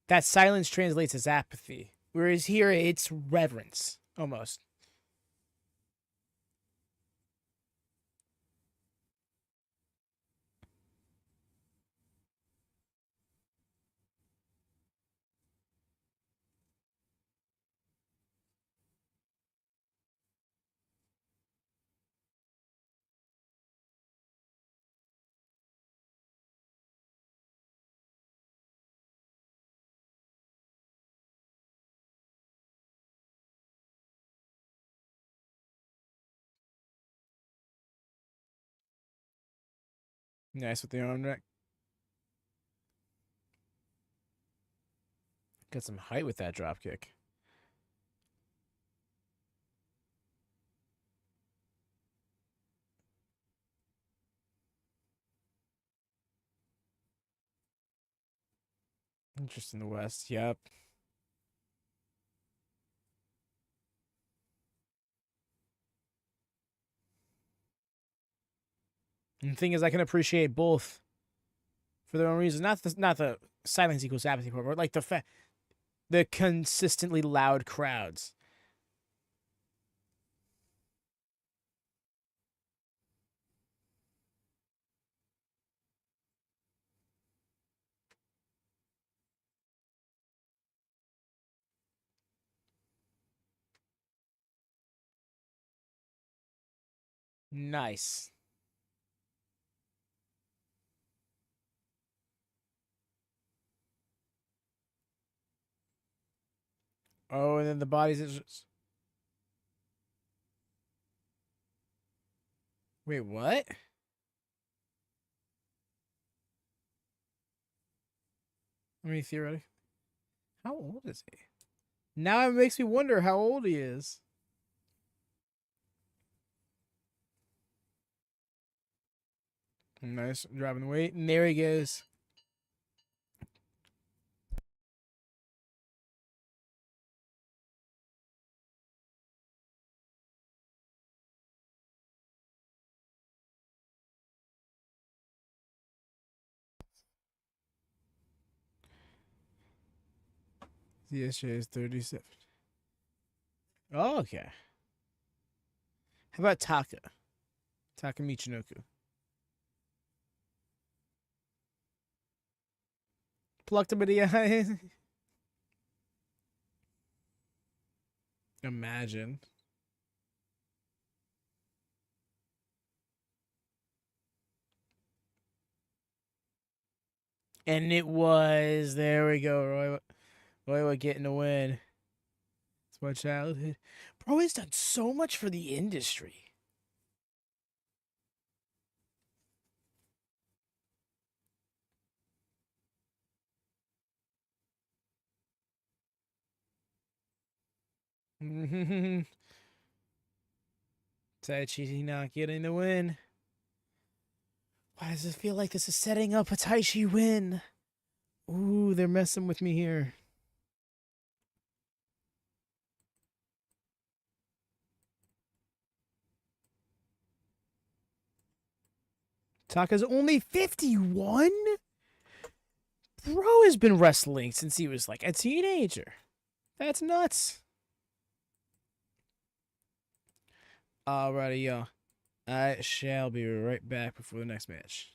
that silence translates as apathy. Whereas here it's reverence almost. Nice with the arm rack. Got some height with that drop kick. Interest in the West. Yep. And the thing is, I can appreciate both for their own reasons. Not the silence equals apathy part, but like the consistently loud crowds. Nice. Oh, and then the bodies. Wait, what? I mean, theoretically, how old is he? Now it makes me wonder how old he is. Nice. Dropping the weight. And there he goes. CSJ is 37. Oh, okay. How about Taka? Taka Michinoku. Plucked him in the eye. Imagine. And it was. There we go, Roy was getting the win. It's my childhood. Bro, he's done so much for the industry. Taichi not getting the win. Why does it feel like this is setting up a Taichi win? Ooh, they're messing with me here. Taka's only 51? Bro has been wrestling since he was like a teenager. That's nuts. Alrighty, y'all. I shall be right back before the next match.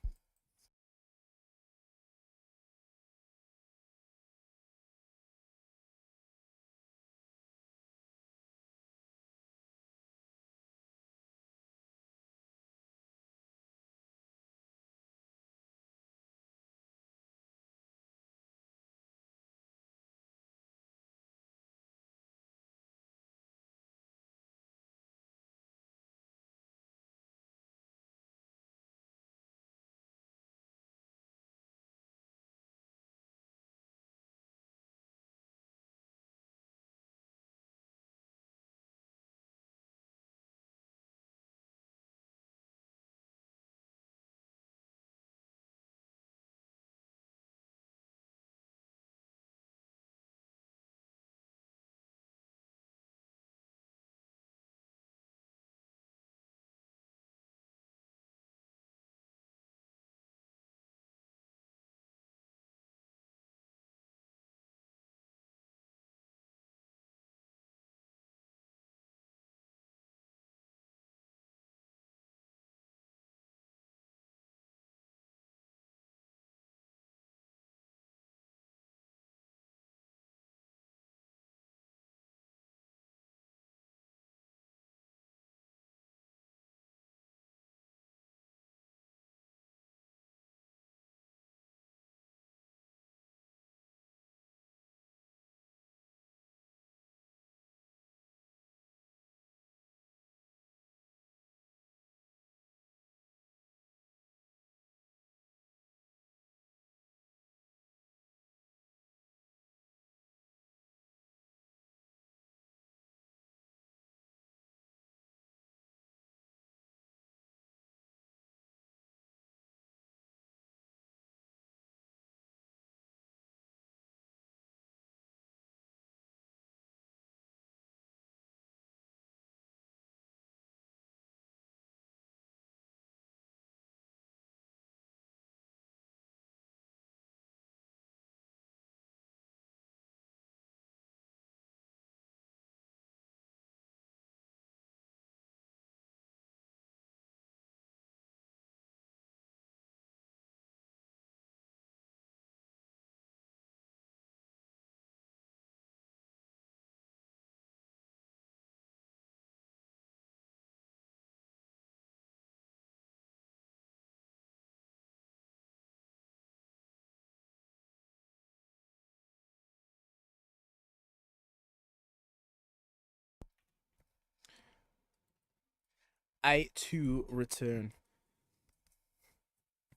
I too return.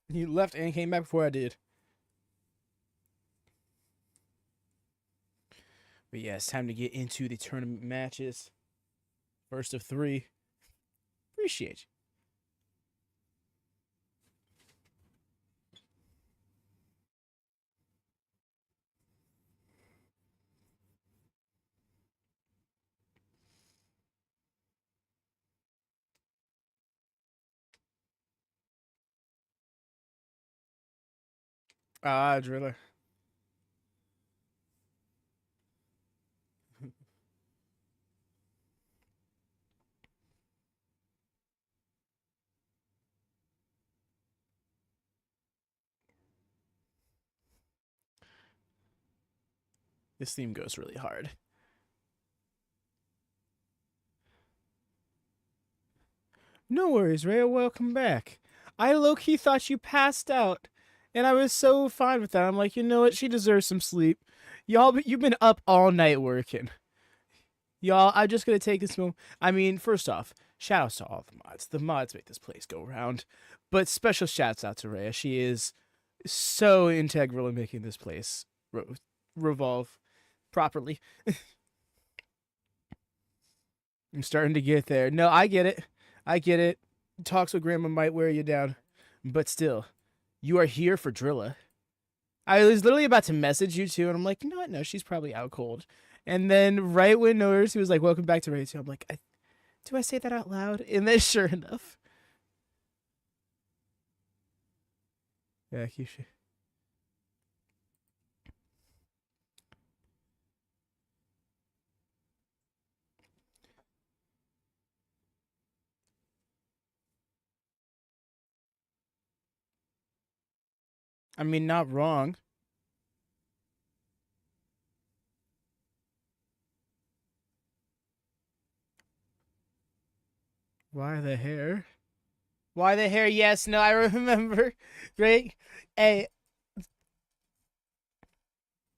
He left and came back before I did. But yeah, it's time to get into the tournament matches. First of 3. Appreciate you. Ah, Driller. This theme goes really hard. No worries, Rhea. Welcome back. I low-key thought you passed out, and I was so fine with that. I'm like, you know what? She deserves some sleep. Y'all, you've been up all night working. Y'all, I'm just gonna take this moment. I mean, first off, shout outs to all the mods. The mods make this place go round. But special shouts out to Rhea. She is so integral in making this place revolve properly. I'm starting to get there. No, I get it. I get it. Talks with Grandma might wear you down. But still, you are here for Drilla. I was literally about to message you too, and I'm like, you know what? No, she's probably out cold. And then right when Norris, he was like, welcome back to Radio 2, I'm like, do I say that out loud? And then sure enough. Yeah, you should. I mean, not wrong. Why the hair? Why the hair? Yes, no, I remember. Right? Hey,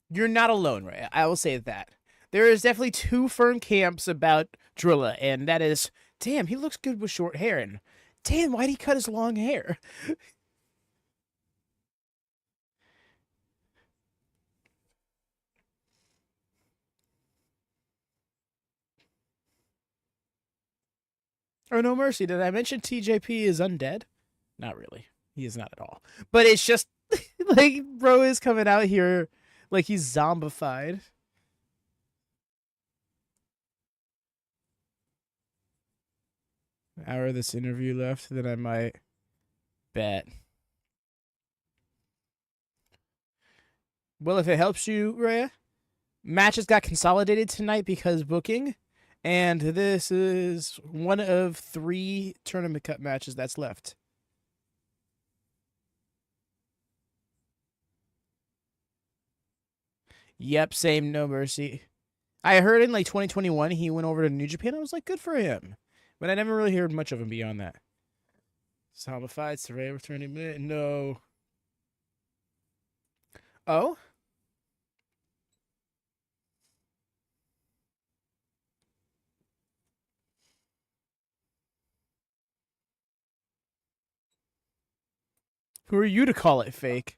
you're not alone, right? I will say that. There is definitely two firm camps about Drilla, and that is, damn, he looks good with short hair, and damn, why'd he cut his long hair? Oh, no mercy. Did I mention TJP is undead? Not really. He is not at all. But it's just like bro is coming out here like he's zombified. An hour of this interview left, then I might bet. Well, if it helps you, Rhea, matches got consolidated tonight because booking, and this is one of 3 tournament cup matches that's left. Yep, same, no mercy. I heard in like 2021 he went over to New Japan. I was like, good for him, but I never really heard much of him beyond that. Zombified, Saray returning minute. No. Oh? Who are you to call it fake?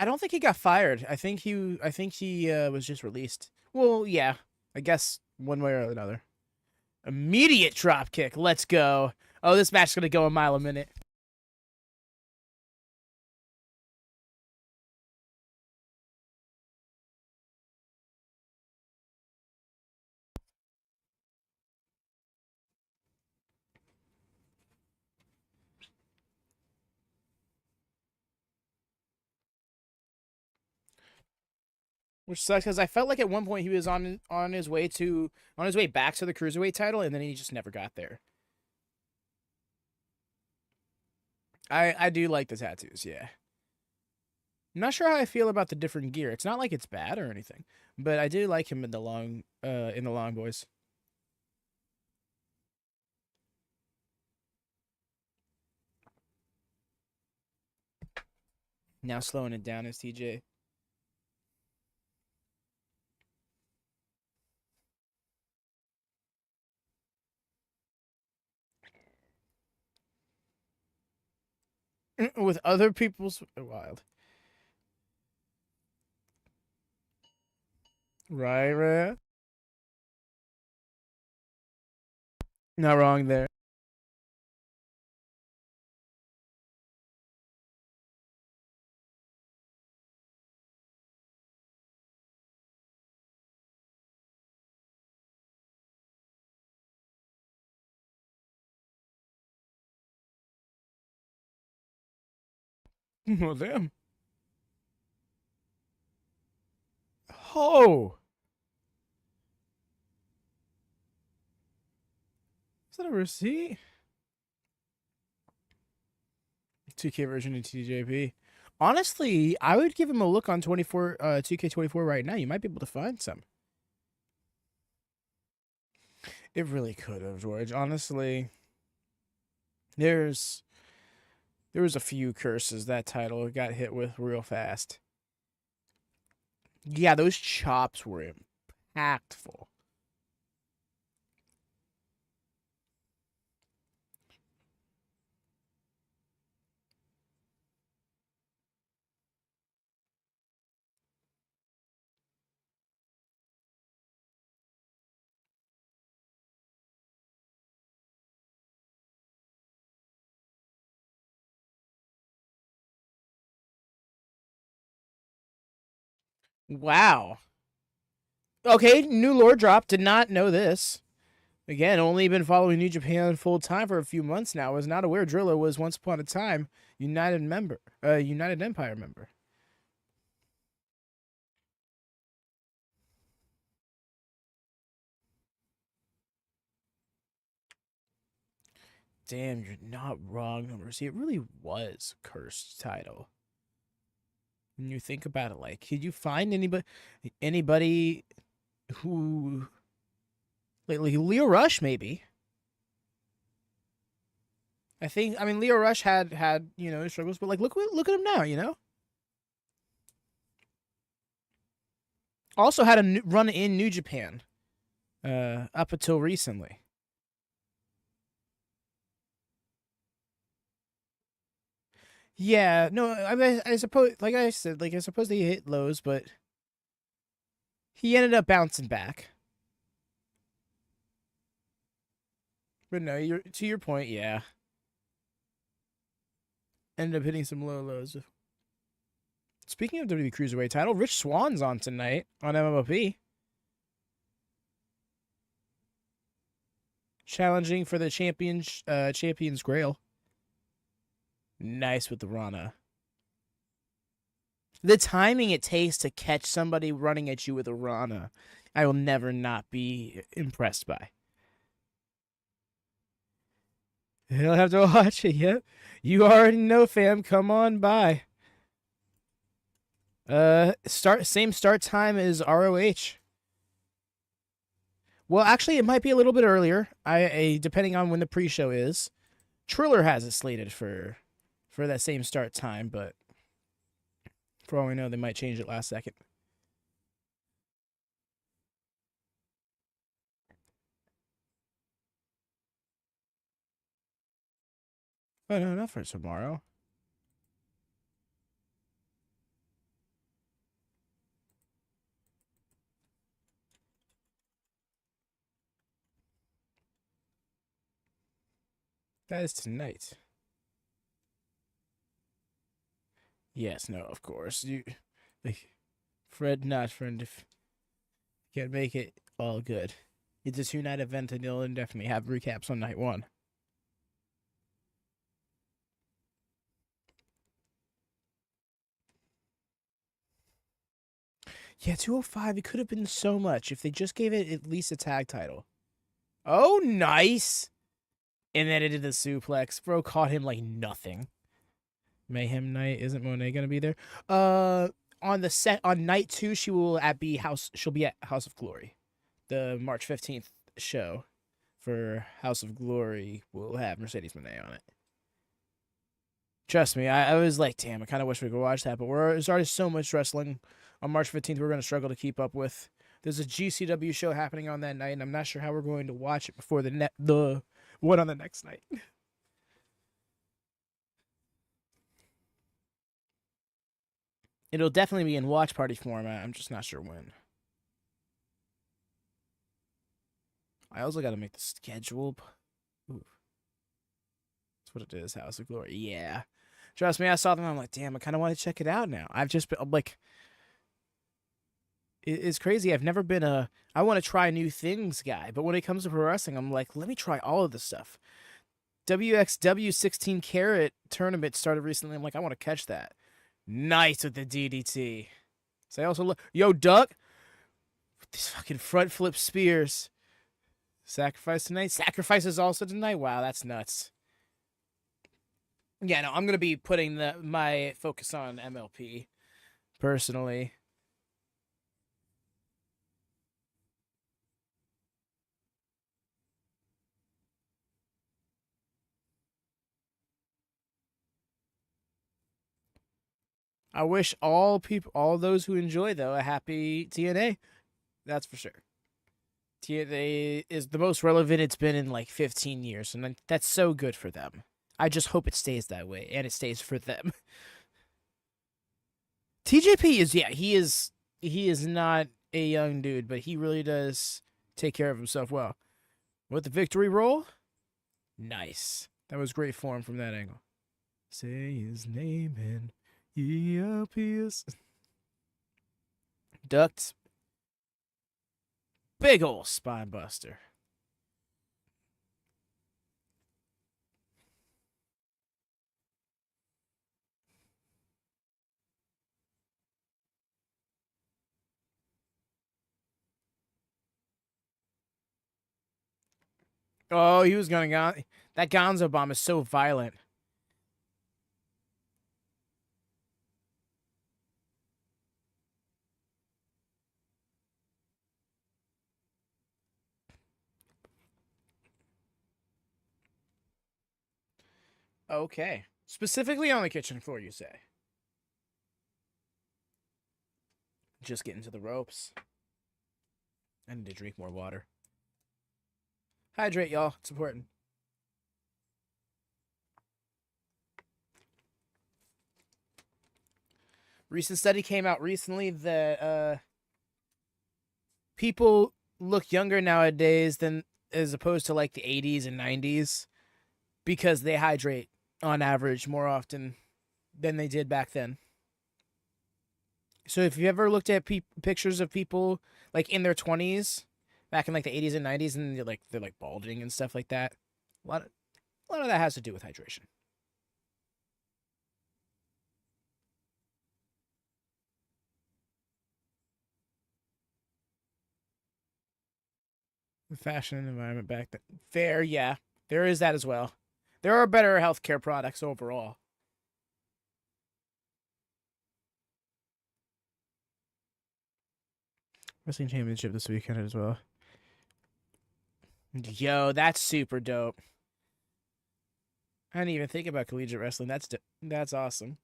I don't think he got fired. I think he was just released. Well, yeah. I guess one way or another. Immediate drop kick. Let's go. Oh, this match's gonna go a mile a minute. Which sucks because I felt like at one point he was on his way back to the cruiserweight title, and then he just never got there. I do like the tattoos, yeah. I'm not sure how I feel about the different gear. It's not like it's bad or anything, but I do like him in the long boys. Now slowing it down is TJ. With other people's wild. Right. Not wrong there. Oh, damn. Oh. Is that a receipt? 2K version of TJP. Honestly, I would give him a look on 2K24 right now. You might be able to find some. It really could have, George. Honestly, there was a few curses that title got hit with real fast. Yeah, those chops were impactful. Wow. Okay, new lore drop. Did not know this. Again, only been following New Japan full time for a few months now. Was not aware Driller was once upon a time United Empire member. Damn, you're not wrong, number. See, it really was a cursed title. When you think about it, like, could you find anybody who lately Leo Rush maybe? I mean Leo Rush had struggles, but like look at him now. Also had a run in New Japan up until recently. Yeah, no, I mean, I suppose, like I said, I suppose they hit lows, but he ended up bouncing back. But no, to your point, yeah. Ended up hitting some low lows. Speaking of WWE Cruiserweight title, Rich Swan's on tonight on MMOP. Challenging for the Champion's Grail. Nice with the Rana. The timing it takes to catch somebody running at you with a Rana, I will never not be impressed by. You'll have to watch it, yep. You already know, fam. Come on by. Same start time as ROH. Well, actually, it might be a little bit earlier. Depending on when the pre-show is. Triller has it slated for that same start time, but for all we know, they might change it last second. Oh no, not for tomorrow. That is tonight. Yes, no, of course. Fred, not friend. If you can't make it, all good. It's a 2-night event, and you'll definitely have recaps on night 1. Yeah, 205. It could have been so much if they just gave it at least a tag title. Oh, nice. And then it did the suplex. Bro caught him like nothing. Mayhem night. Isn't Monet gonna be there? On night 2, she'll be at House of Glory. The March 15th show for House of Glory will have Mercedes Moné on it. Trust me, I was like, damn, I kind of wish we could watch that, but there's already so much wrestling on March 15th we're going to struggle to keep up with. There's a GCW show happening on that night, and I'm not sure how we're going to watch it before the one on the next night. It'll definitely be in watch party format. I'm just not sure when. I also got to make the schedule. Ooh. That's what it is, House of Glory. Yeah. Trust me, I saw them. I'm like, damn, I kind of want to check it out now. I've just been like, it's crazy. I've never been I want to try new things guy, but when it comes to pro wrestling, I'm like, let me try all of this stuff. WXW 16 Carat tournament started recently. I'm like, I want to catch that. Nice with the DDT. So I also look, yo, duck. These fucking front flip spears. Sacrifice tonight. Sacrifice is also tonight. Wow, that's nuts. Yeah, no, I'm gonna be putting my focus on MLP personally. I wish all those who enjoy though a happy TNA. That's for sure. TNA is the most relevant it's been in like 15 years, and that's so good for them. I just hope it stays that way, and it stays for them. TJP is he is not a young dude, but he really does take care of himself well. With the victory roll, nice. That was great form from that angle. Say his name and he appears. Ducked. Big ol' spine buster. Oh, he was going on. That Gonzo bomb is so violent. Okay. Specifically on the kitchen floor, you say? Just getting to the ropes. I need to drink more water. Hydrate, y'all. It's important. Recent study came out recently that people look younger nowadays than as opposed to like the 80s and 90s because they hydrate on average more often than they did back then. So if you ever looked at pictures of people like in their 20s back in like the 80s and 90s and they're like balding and stuff like that, a lot of that has to do with hydration. The fashion environment back then. Fair, yeah. There is that as well. There are better healthcare products overall. Wrestling Championship this weekend as well. Yo, that's super dope. I didn't even think about collegiate wrestling. That's awesome.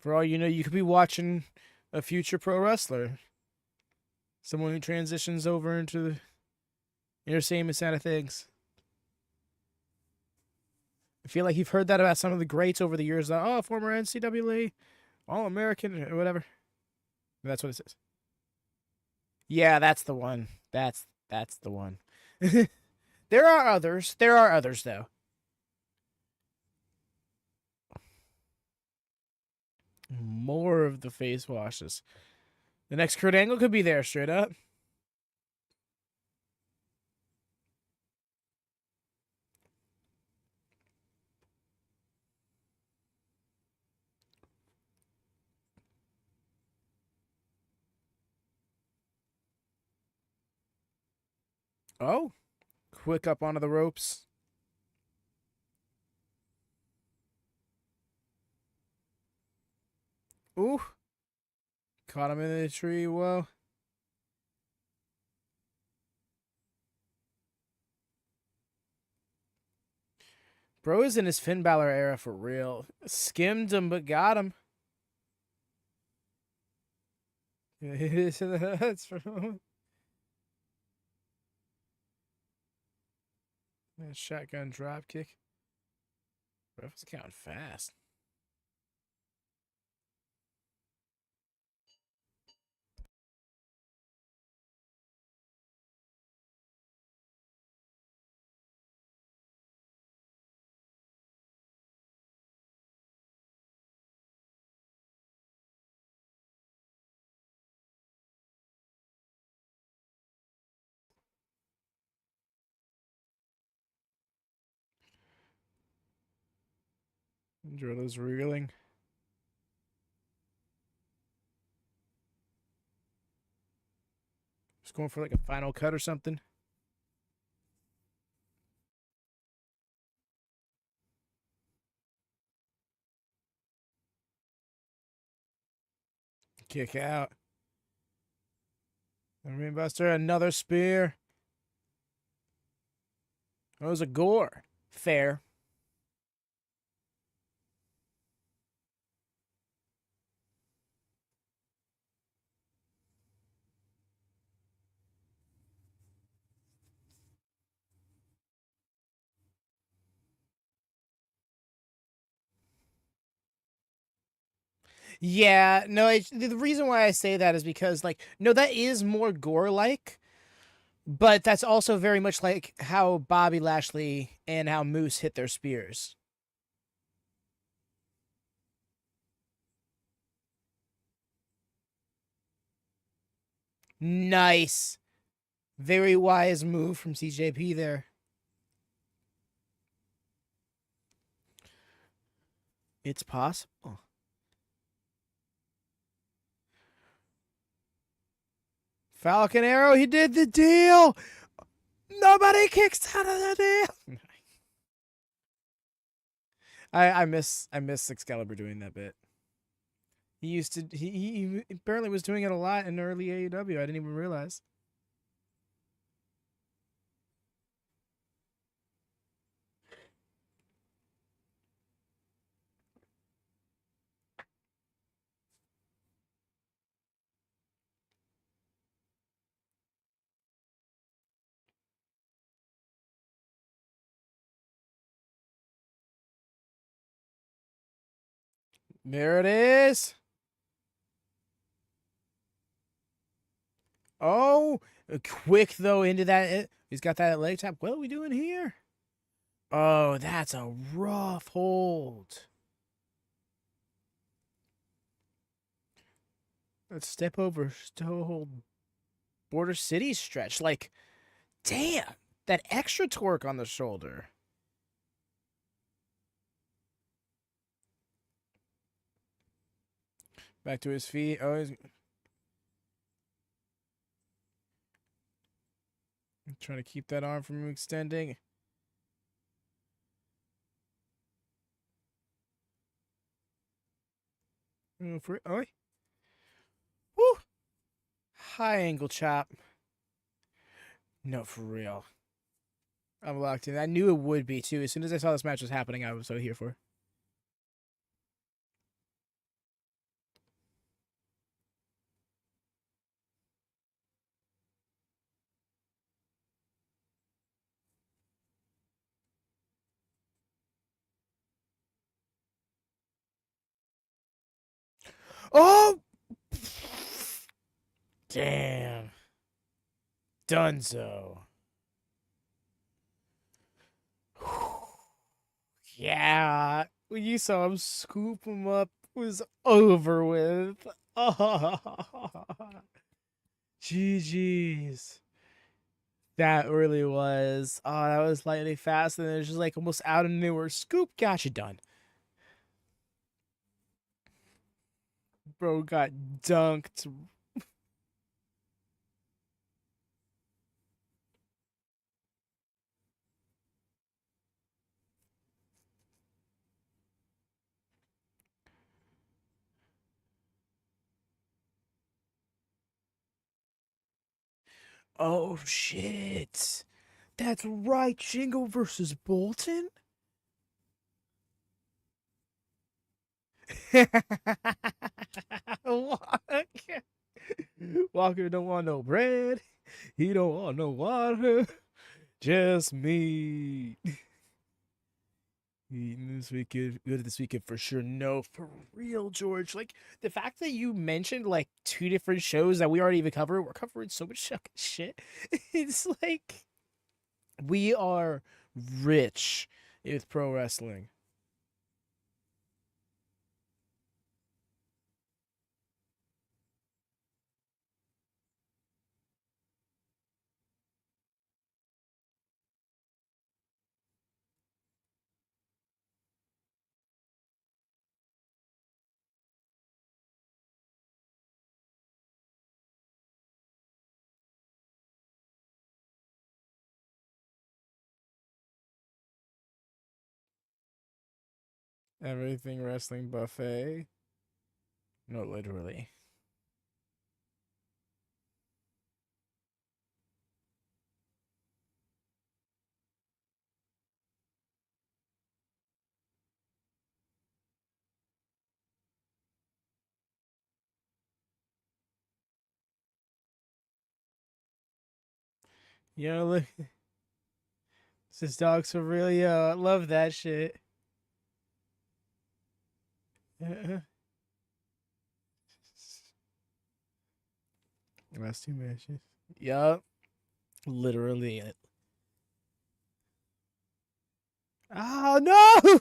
For all you know, you could be watching a future pro wrestler, someone who transitions over into the entertainment side of things. I feel like you've heard that about some of the greats over the years. Oh, former NCAA, All American, or whatever. That's what it says. Yeah, that's the one. That's the one. There are others. There are others though. More of the face washes. The next Kurt Angle could be there straight up. Oh, quick up onto the ropes. Ooh, caught him in the tree. Whoa. Bro is in his Finn Balor era for real. Skimmed him, but got him. That's for that shotgun drop kick. Ref was counting fast. Drillow's reeling. Just going for like a final cut or something. Kick out. The Rainbuster, another spear. That was a gore. Fair. Yeah, no, the reason why I say that is because, like, no, that is more gore-like, but that's also very much like how Bobby Lashley and how Moose hit their spears. Nice. Very wise move from CJP there. It's possible. Falcon Arrow, he did the deal. Nobody kicks out of the deal. I miss Excalibur doing that bit. He used to he apparently was doing it a lot in early AEW. I didn't even realize. There it is. Oh, quick though into that. He's got that leg tap. What are we doing here? Oh, that's a rough hold. That step over hold Border City stretch. Like, damn, that extra torque on the shoulder. Back to his feet. Oh, he's trying to keep that arm from extending. Oh, woo! High angle chop. No, for real. I'm locked in. I knew it would be too. As soon as I saw this match was happening, I was so here for it. Oh! Damn. Dunzo. Yeah. When you saw him scoop him up, it was over with. Oh. GG's. That really was. Oh, that was lightning fast, and it was just like almost out of nowhere. Scoop, got you done. Bro got dunked. Oh shit. That's right, Jingo versus Bolton? Walker don't want no bread. He don't want no water. Just me. Eating this weekend, good this weekend for sure. No, for real, George. Like the fact that you mentioned like two different shows that we already even covered, we're covering so much fucking shit. It's like we are rich with pro wrestling. Everything wrestling buffet. No, literally. Yo, look. This is dogs for real. Yo, I love that shit. Last two matches. Yup. Literally. Oh, no!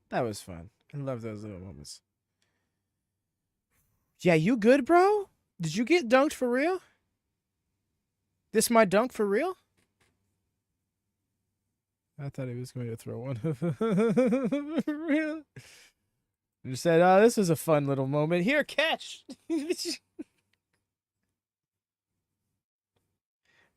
That was fun. I love those little moments. Yeah, you good, bro? Did you get dunked for real? This my dunk for real? I thought he was going to throw one. For real? You said, oh, this was a fun little moment. Here, catch!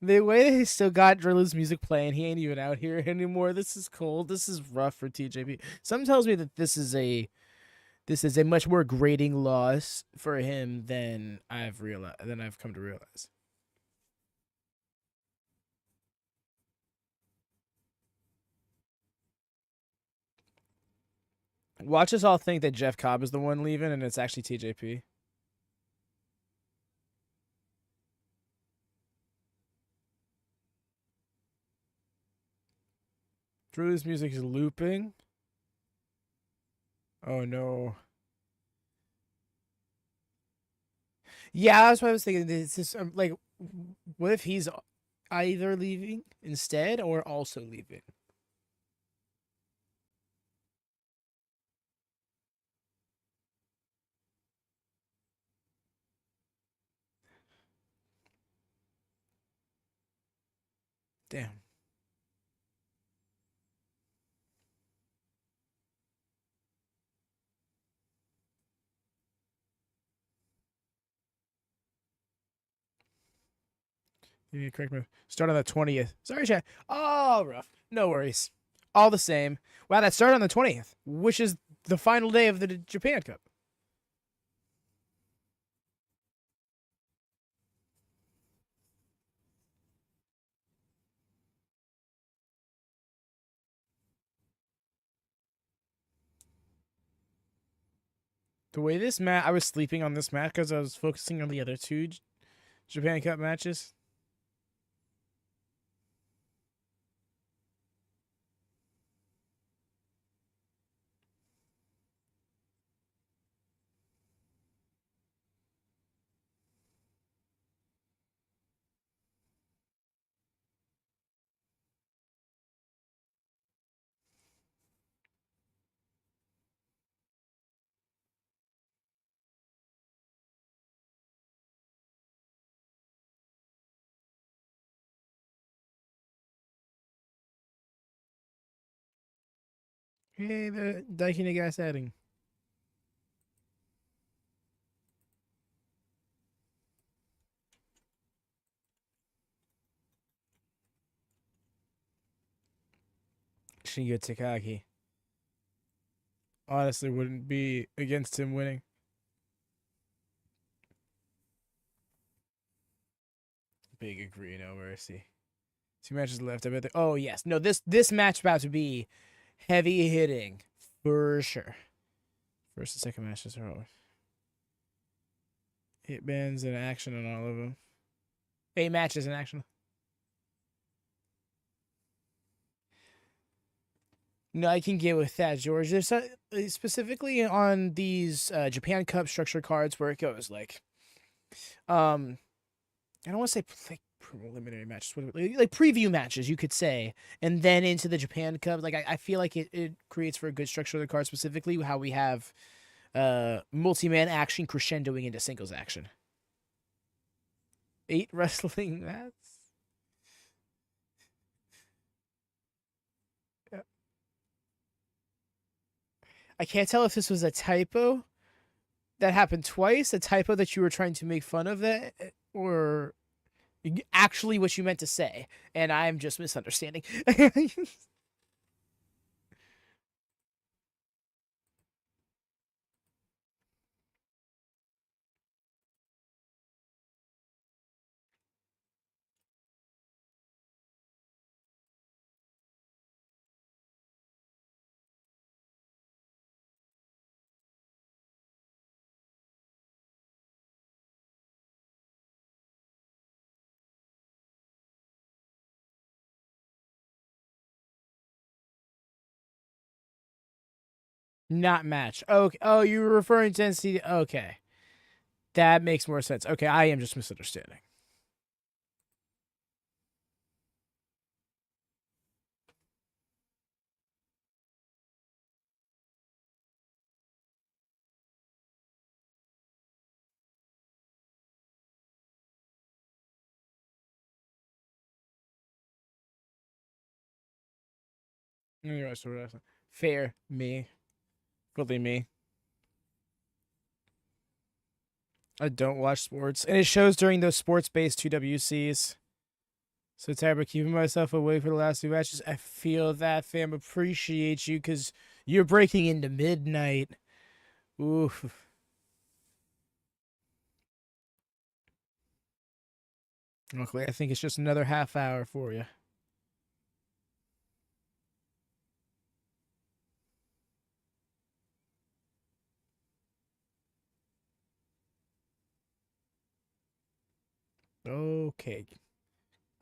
The way they still got Drillu's music playing, he ain't even out here anymore. This is cold. This is rough for TJP. Something tells me that this is a much more grating loss for him than I've come to realize. Watch us all think that Jeff Cobb is the one leaving, and it's actually TJP. Drew's music is looping. Oh no. Yeah, that's what I was thinking. This is like, what if he's either leaving instead or also leaving? Damn. You need to correct me. Start on the 20th. Sorry, chat. Oh, rough. No worries. All the same. Wow, that started on the 20th, which is the final day of the Japan Cup. The way this match, I was sleeping on this match because I was focusing on the other two Japan Cup matches. Hey, the Daiki Nagasa adding. Shingo Takagi. Honestly, wouldn't be against him winning. Big agree, no mercy. 2 matches left. I bet. Oh yes, no. This match about to be heavy hitting for sure. First and second matches are always hit bands and action on all of them. 8 matches in action. No, I can get with that, George. There's specifically on these Japan Cup structure cards where it goes like, I don't want to say like preliminary matches, like preview matches, you could say, and then into the Japan Cup. Like I feel like it creates for a good structure of the card, specifically how we have multi-man action crescendoing into singles action. 8 wrestling mats. I can't tell if this was a typo that happened twice, a typo that you were trying to make fun of that, or actually what you meant to say, and I'm just misunderstanding. Not match. Okay. Oh, you were referring to NC. Okay. That makes more sense. Okay, I am just misunderstanding. Fair. Me. Fully me. I don't watch sports. And it shows during those sports-based 2WCs. So tired of keeping myself away for the last two matches. I feel that, fam. Appreciate you because you're breaking into midnight. Oof. Luckily, I think it's just another half hour for you. Okay.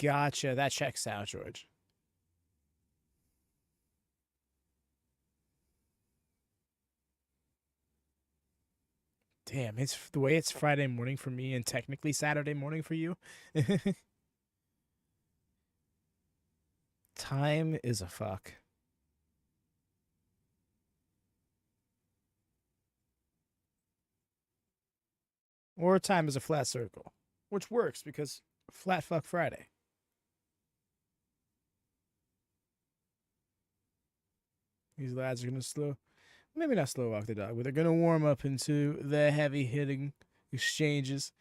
Gotcha. That checks out, George. Damn, it's the way it's Friday morning for me and technically Saturday morning for you. Time is a fuck. Or time is a flat circle, which works because flat fuck Friday. These lads are gonna maybe not slow walk the dog, but they're gonna warm up into the heavy hitting exchanges.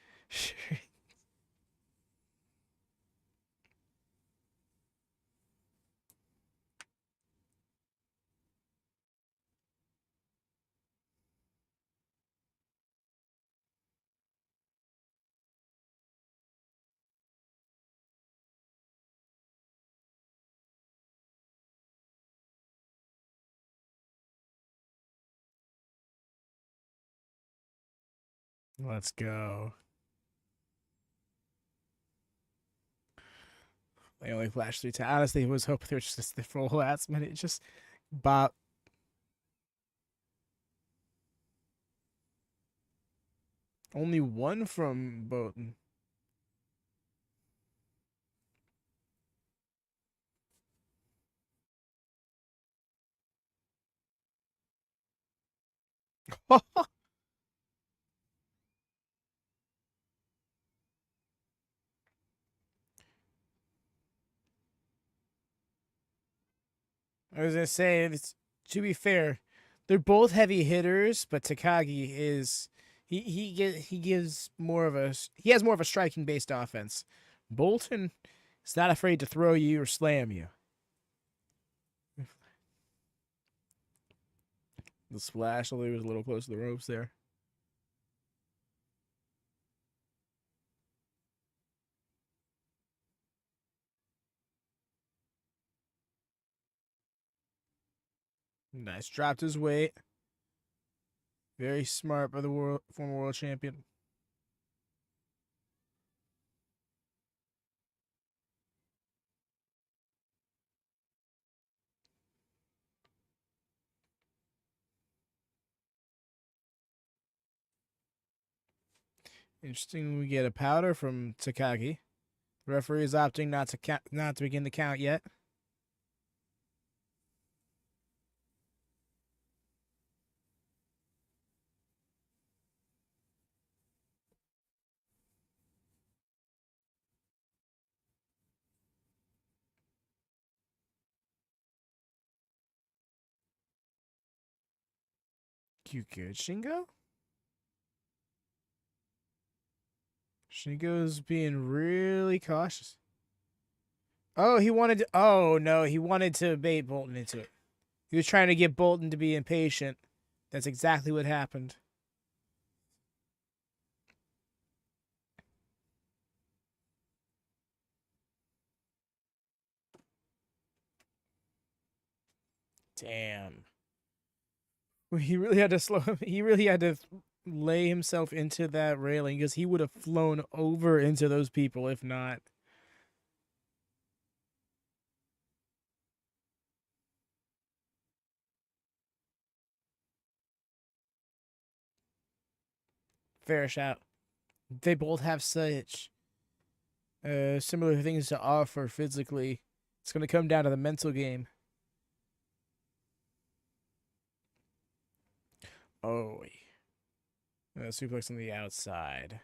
Let's go. They only flashed 3 times. Honestly, I was hoping they were just the full last minute. Just bop. Only one from Bowden. I was gonna say, to be fair, they're both heavy hitters, but Takagi is he gives more of a he has more of a striking based offense. Bolton is not afraid to throw you or slam you. The splash, although he was a little close to the ropes there. Nice, dropped his weight. Very smart by the former world champion. Interesting. We get a powder from Takagi. The referee is opting not to begin the count yet. You good, Shingo? Shingo's being really cautious. Oh, he wanted to. Oh, no. He wanted to bait Bolton into it. He was trying to get Bolton to be impatient. That's exactly what happened. Damn. He really had to slow him. He really had to lay himself into that railing because he would have flown over into those people if not. Fair shout. They both have such similar things to offer physically. It's going to come down to the mental game. Oh, suplex on the outside.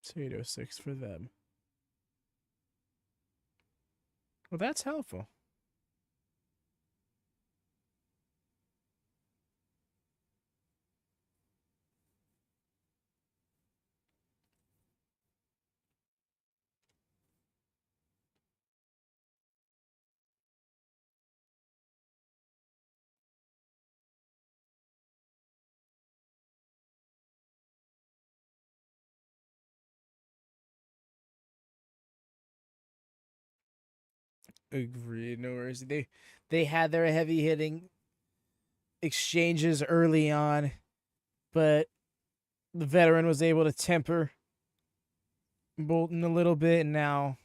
So 806 for them. Well, that's helpful. Agreed. No worries. They had their heavy hitting exchanges early on, but the veteran was able to temper Bolton a little bit, and now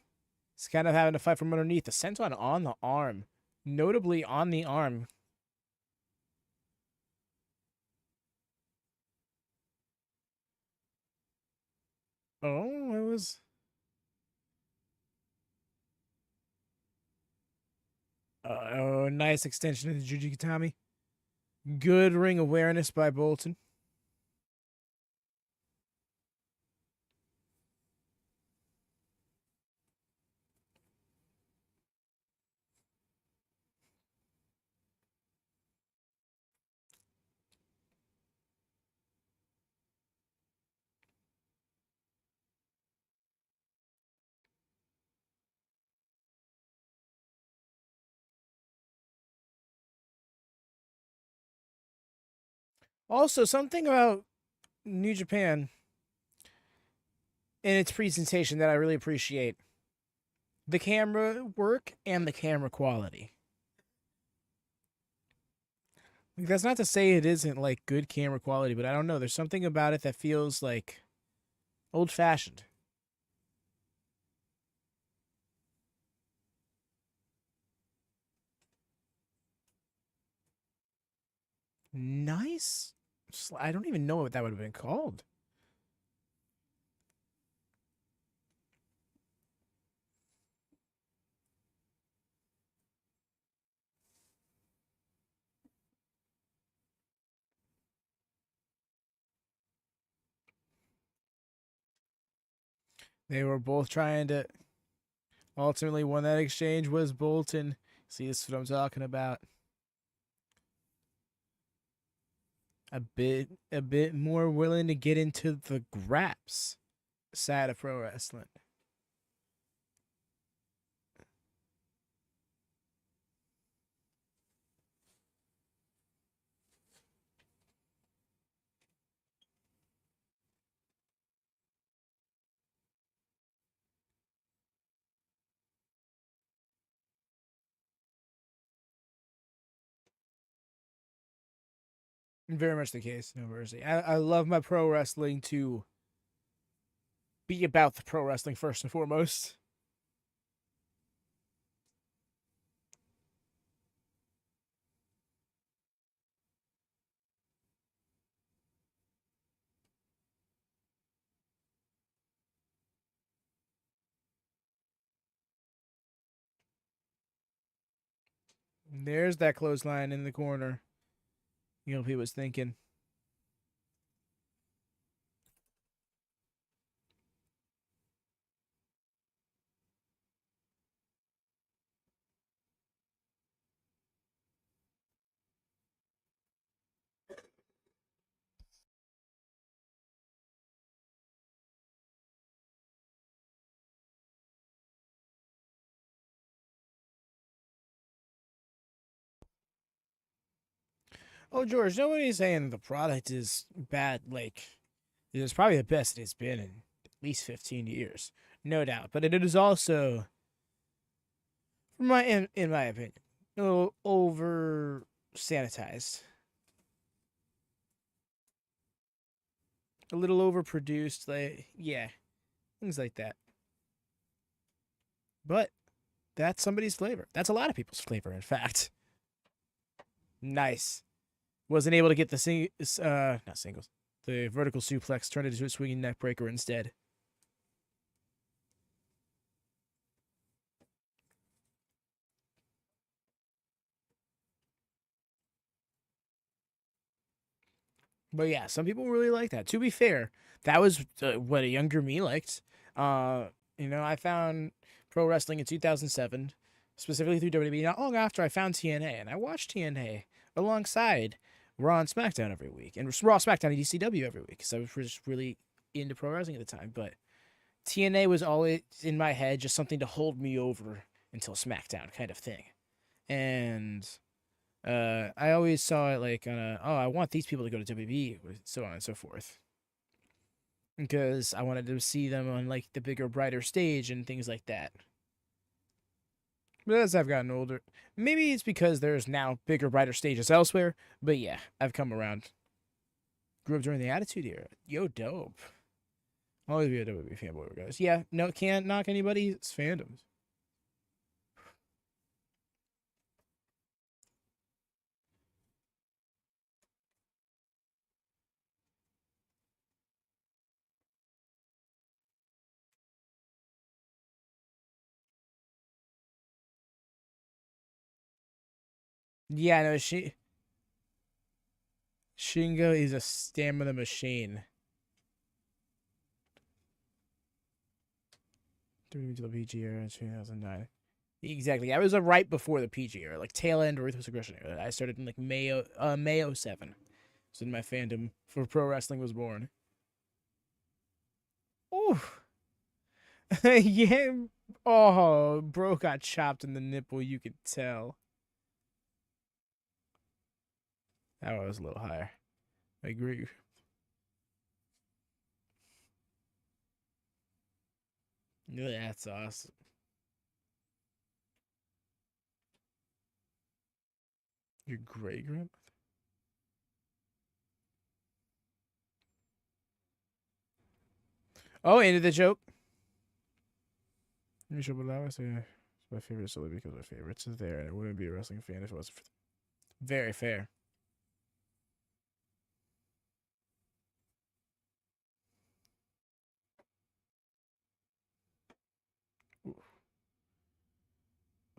he's kind of having to fight from underneath. The senton on the arm, notably on the arm. Oh, it was. Oh, nice extension of the Juji Katami. Good ring awareness by Bolton. Also, something about New Japan in its presentation that I really appreciate: the camera work and the camera quality. Like, that's not to say it isn't like good camera quality, but I don't know. There's something about it that feels like old fashioned. Nice. I don't even know what that would have been called. They were both trying to. Ultimately, won that exchange was Bolton. See, this is what I'm talking about. A bit more willing to get into the graps side of pro wrestling. Very much the case, no mercy. I love my pro wrestling to be about the pro wrestling first and foremost. There's that clothesline in the corner. he was thinking. Oh, George, nobody's saying the product is bad. Like, it's probably the best it's been in at least 15 years, no doubt. But it is also, in my opinion, a little over sanitized, a little overproduced. Like, yeah, things like that. But that's somebody's flavor. That's a lot of people's flavor, in fact. Nice. Wasn't able to get the not singles, the vertical suplex, turned it into a swinging neck breaker instead. But yeah, some people really like that. To be fair, that was what a younger me liked. I found pro wrestling in 2007, specifically through WWE. Not long after I found TNA, and I watched TNA alongside Raw and SmackDown every week, and Raw, SmackDown, and ECW every week, because I was just really into pro wrestling at the time. But TNA was always in my head, just something to hold me over until SmackDown, kind of thing. And I always saw it like on I want these people to go to WWE, so on and so forth, because I wanted to see them on like the bigger, brighter stage and things like that. But as I've gotten older, maybe it's because there's now bigger, brighter stages elsewhere. But yeah, I've come around. Grew up during the Attitude Era. Yo, dope. Always be a WWE fanboy, regardless. Yeah, no, can't knock anybody's fandoms. Yeah, no, Shingo is a stamina machine. Through the PG era in 2009. Exactly. I was right before the PG era, like tail end Ruthless Aggression era. I started in like May 07. So my fandom for pro wrestling was born. Ooh. Yeah. Oh, bro got chopped in the nipple, you could tell. That one was a little higher. I agree. Yeah, that's awesome. Your great grandmother? Oh, ended the joke. You should allow us. It's my favorite solely because my favorites is there, and I wouldn't be a wrestling fan if it wasn't for. Very fair.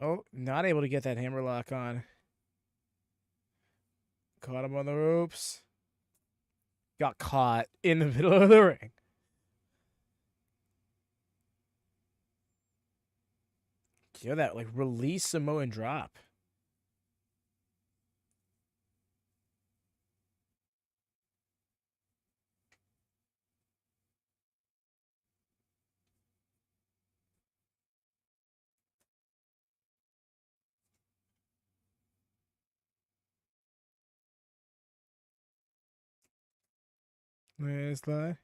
Oh, not able to get that hammerlock on. Caught him on the ropes. Got caught in the middle of the ring. Yeah, that like release Samoan drop. Where's that?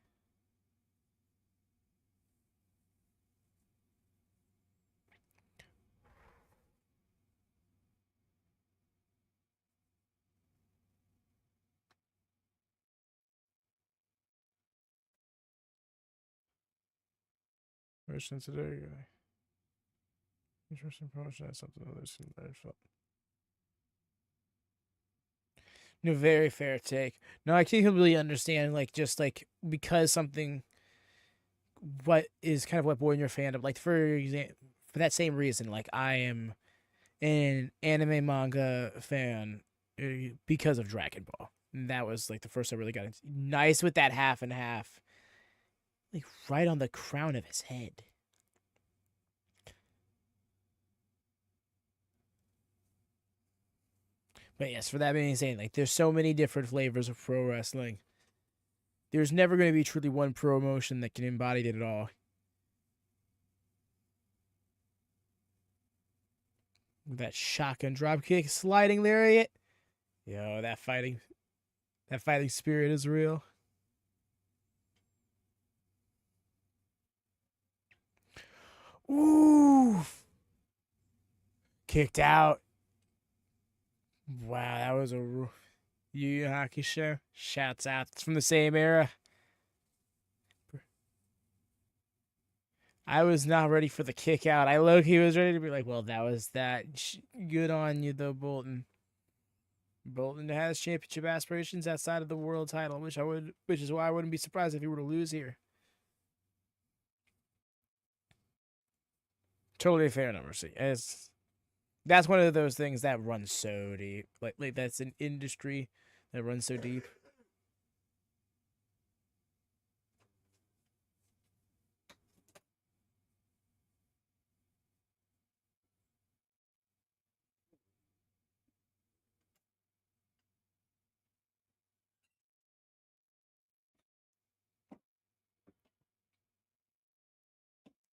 Where's Cincinnati guy? Interesting promotion has something others can learn from. No, very fair take. No, I can't completely understand. Like, just like because something, what is kind of what born your fandom. Like for example, for that same reason, like I am an anime manga fan, because of Dragon Ball. And that was like the first I really got into. Nice with that half and half, like right on the crown of his head. But yes, for that being insane, like there's so many different flavors of pro wrestling. There's never going to be truly one promotion that can embody it all. That shotgun dropkick, sliding lariat. Yo, that fighting spirit is real. Ooh. Kicked out. Wow, that was a Yu Yu Hakusho. Shouts out. It's from the same era. I was not ready for the kick out. I low-key was ready to be like, well, that was that. Good on you, though, Bolton. Bolton has championship aspirations outside of the world title, which is why I wouldn't be surprised if he were to lose here. Totally fair number. See, that's one of those things that runs so deep. Like that's an industry that runs so deep.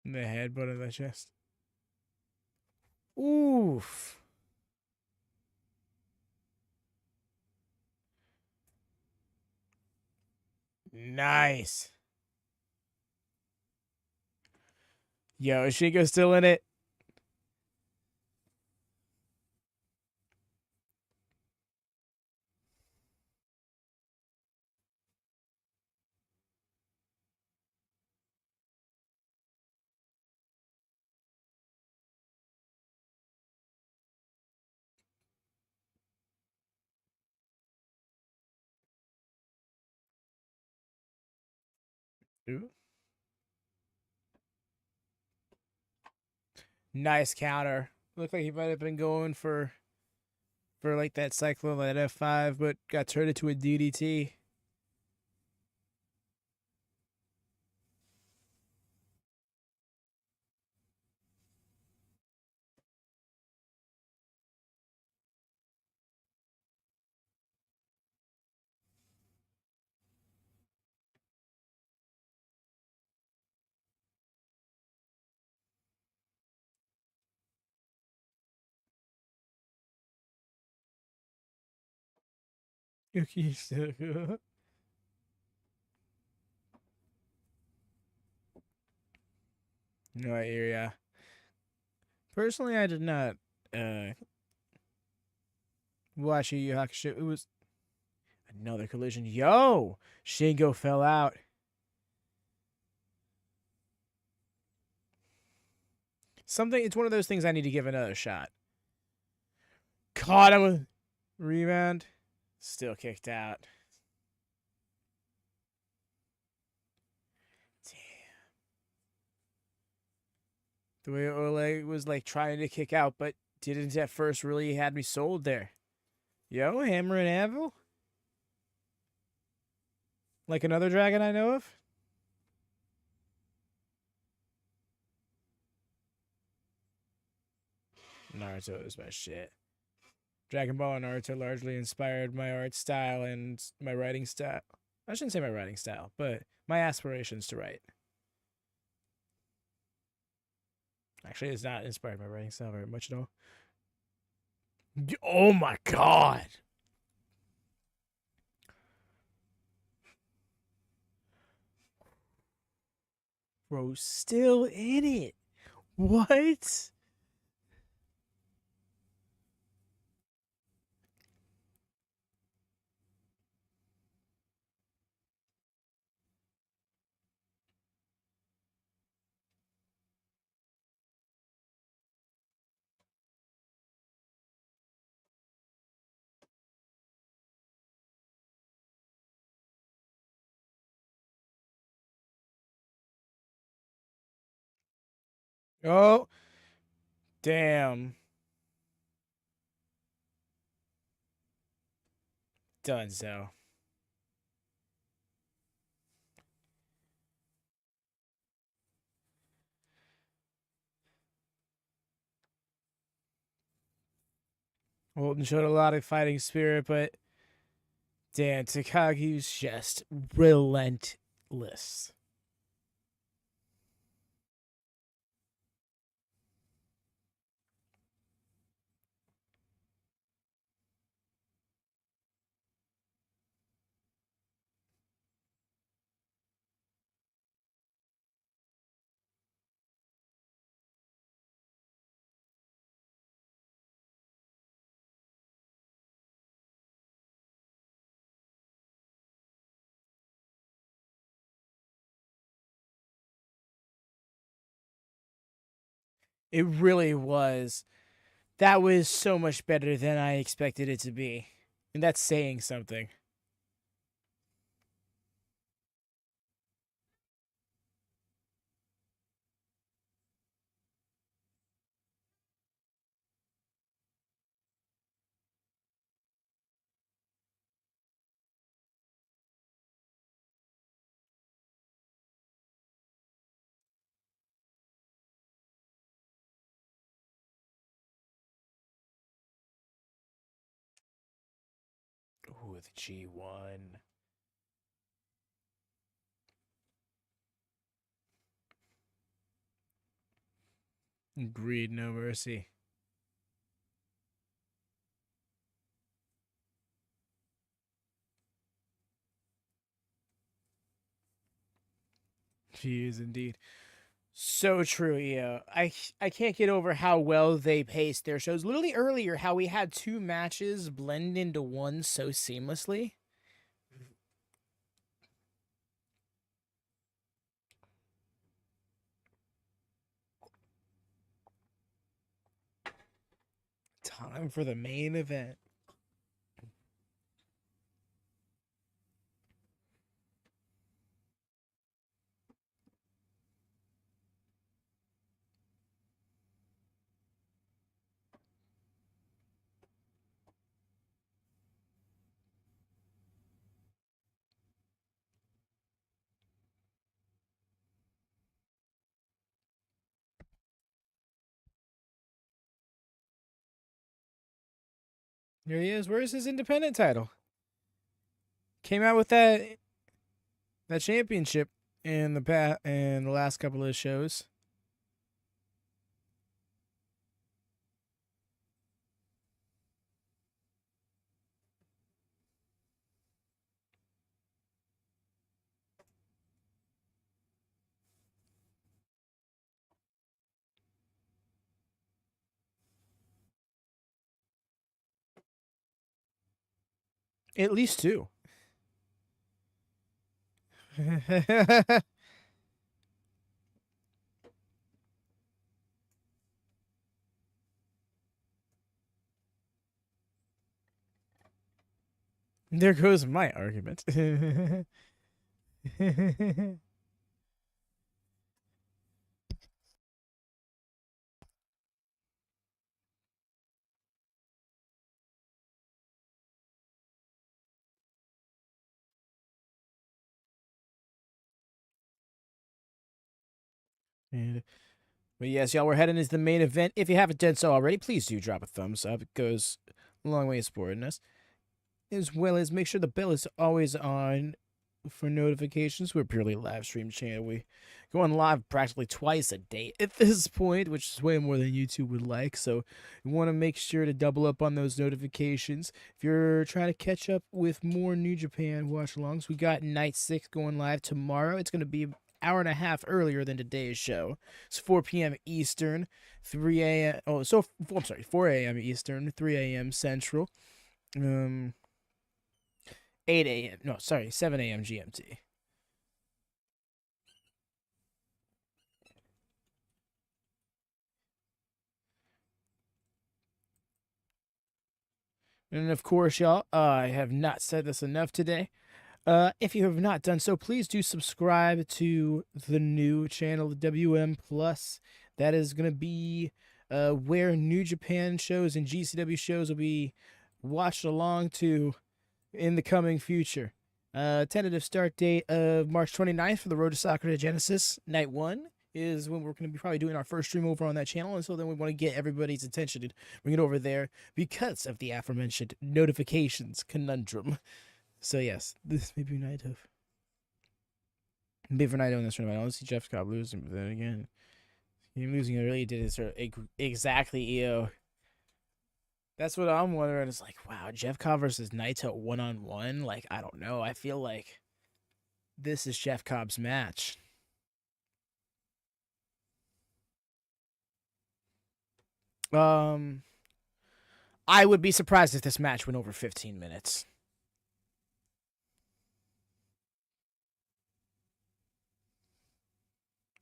The headbutt of the chest. Oof. Nice. Yo, Shingo's still in it. Ooh. Nice counter. Looked like he might have been going for like that cyclone at F5, but got turned into a DDT. No, I hear ya. Personally, I did not watch Yu Yu Hakusho. It was another collision. Yo! Shingo fell out. It's one of those things I need to give another shot. Caught him with rebound. Still kicked out. The way Oleg was like trying to kick out, but didn't at first really had me sold there. Yo, hammer and anvil? Like another dragon I know of? Naruto is my shit. Dragon Ball and Naruto largely inspired my art style and my writing style. I shouldn't say my writing style, but my aspirations to write. Actually, it's not inspired my writing style very much at all. Oh my god! Bro, still in it. What? Oh, damn. done so. Holden showed a lot of fighting spirit, but damn, Takagi's just relentless. It really was. That was so much better than I expected it to be. And that's saying something. Ooh, the G1. Greed, no mercy. She is indeed. So true, yeah. I can't get over how well they paced their shows. Literally earlier, how we had two matches blend into one so seamlessly. Time for the main event. Here he is. Where's his independent title? Came out with that championship in the last couple of shows. At least two. There goes my argument. But yes, y'all, we're heading into the main event. If you haven't done so already, please do drop a thumbs up. It goes a long way of supporting us. As well as make sure the bell is always on for notifications. We're purely a live stream channel. We go on live practically twice a day at this point, which is way more than YouTube would like. So you want to make sure to double up on those notifications. If you're trying to catch up with more New Japan watch-alongs, we got Night 6 going live tomorrow. It's going to be an hour and a half earlier than today's show. It's 4 p.m. Eastern, 3 a.m. Oh, so I'm sorry, 4 a.m. Eastern, 3 a.m. Central. 8 a.m. No, sorry, 7 a.m. GMT. And of course, y'all, I have not said this enough today. If you have not done so, please do subscribe to the new channel, the WM Plus. That is going to be where New Japan shows and GCW shows will be watched along to in the coming future. Tentative start date of March 29th for the Road to Sakura Genesis. Night 1 is when we're going to be probably doing our first stream over on that channel. And so then we want to get everybody's attention and bring it over there because of the aforementioned notifications conundrum. So, yes, this may be night of. Maybe for night in this tournament. I don't see Jeff Cobb losing, but then again, him losing really did his exactly EO. That's what I'm wondering. It's like, wow, Jeff Cobb versus Naito 1-on-1. Like, I don't know. I feel like this is Jeff Cobb's match. I would be surprised if this match went over 15 minutes.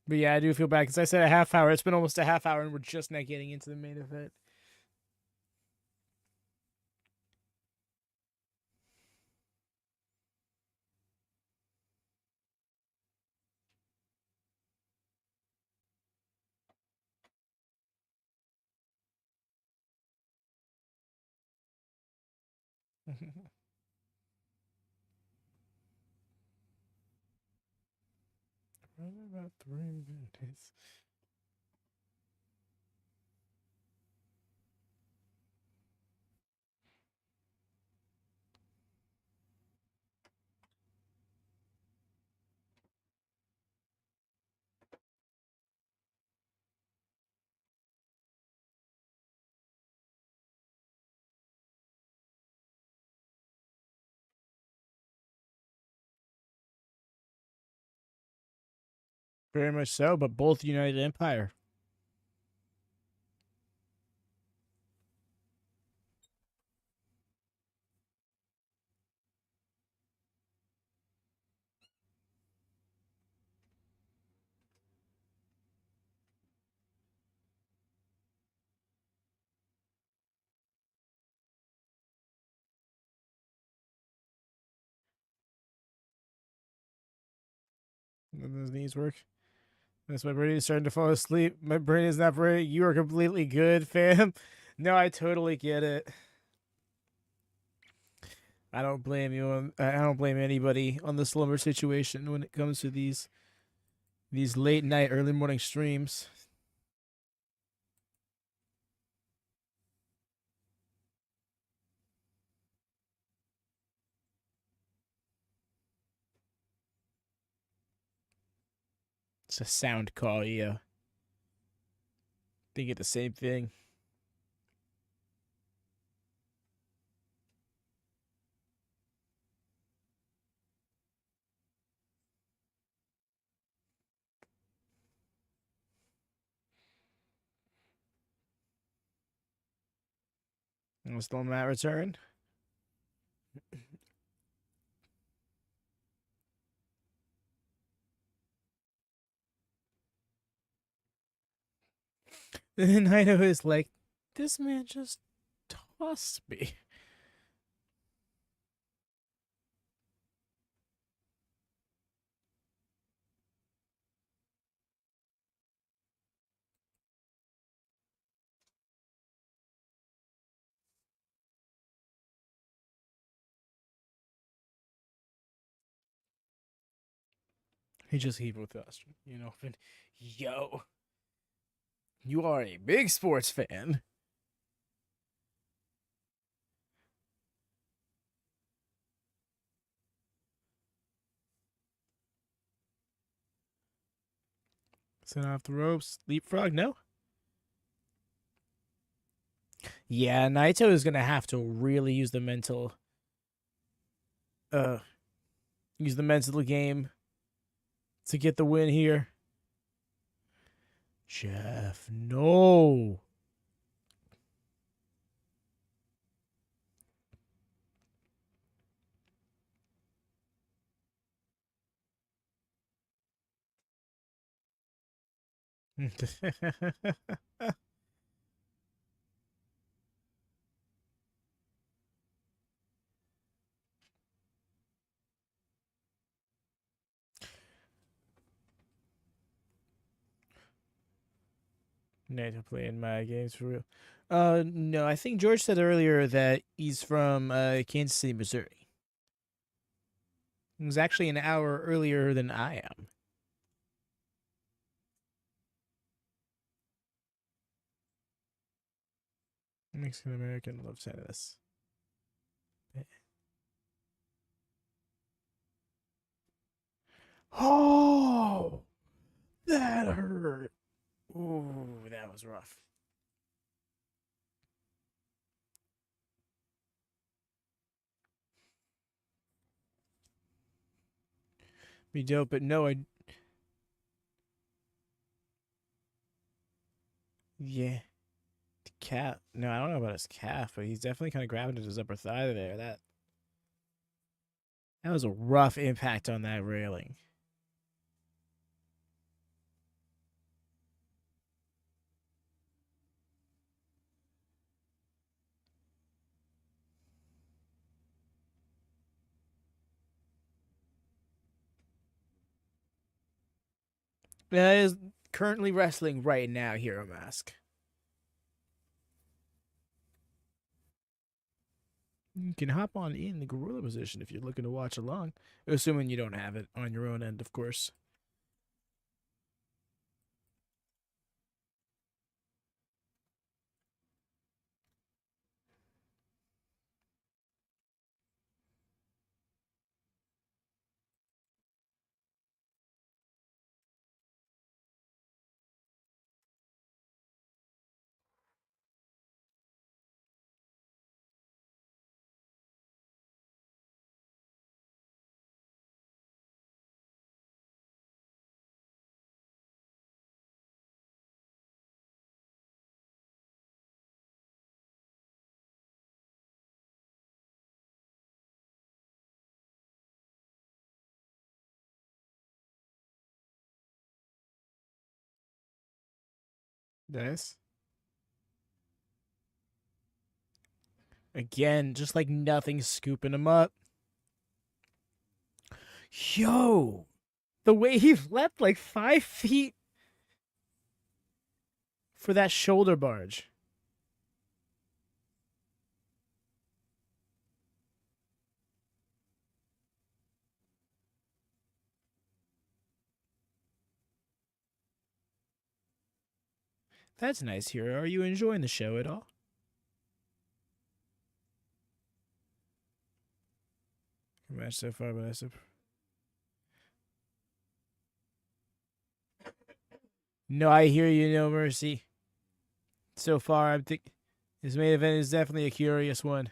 But yeah, I do feel bad because I said a half hour. It's been almost a half hour, and we're just not getting into the main event. About 3 minutes. Very much so, but both United Empire. Those knees work. That's my brain is starting to fall asleep. My brain is not very. You are completely good, fam. No, I totally get it. I don't blame you. I don't blame anybody on the slumber situation when it comes to these late night, early morning streams. It's a sound call, yeah. They get the same thing. And still on that return. And Naito is like, this man just tossed me. He just heaved with us, you know. And yo, you are a big sports fan. Send off the ropes. Leapfrog, no? Yeah, Naito is gonna have to really use the mental game to get the win here. Jeff, no. Naito playing my games for real. No, I think George said earlier that he's from Kansas City, Missouri. It was actually an hour earlier than I am. Mexican American love tennis. Oh, that hurt. Ooh, that was rough. Be dope, but no, yeah, the calf. No, I don't know about his calf, but he's definitely kind of grabbing at his upper thigh there. That was a rough impact on that railing. That is currently wrestling right now, Hero Mask. You can hop on in the gorilla position if you're looking to watch along, assuming you don't have it on your own end, of course. Nice. Again, just like nothing scooping him up. Yo, the way he leapt like 5 feet for that shoulder barge. That's nice, Hero. Are you enjoying the show at all? Match so far, but no, I hear you, No Mercy. So far, I think this main event is definitely a curious one.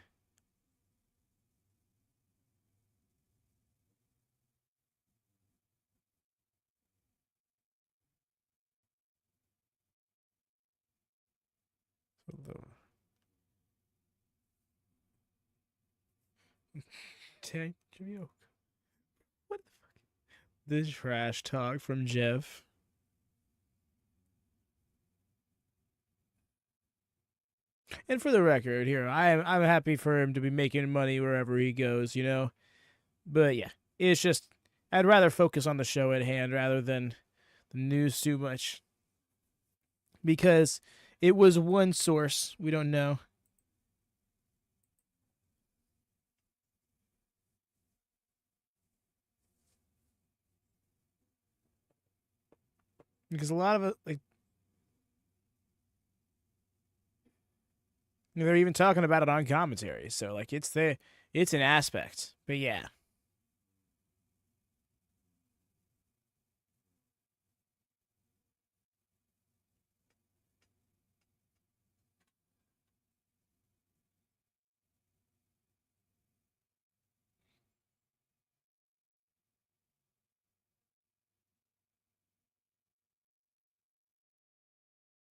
What the fuck? This trash talk from Jeff. And for the record, here I'm happy for him to be making money wherever he goes, you know. But yeah, it's just I'd rather focus on the show at hand rather than the news too much because it was one source. We don't know. Because a lot of it, like, they're even talking about it on commentary. So, like, it's an aspect. But yeah.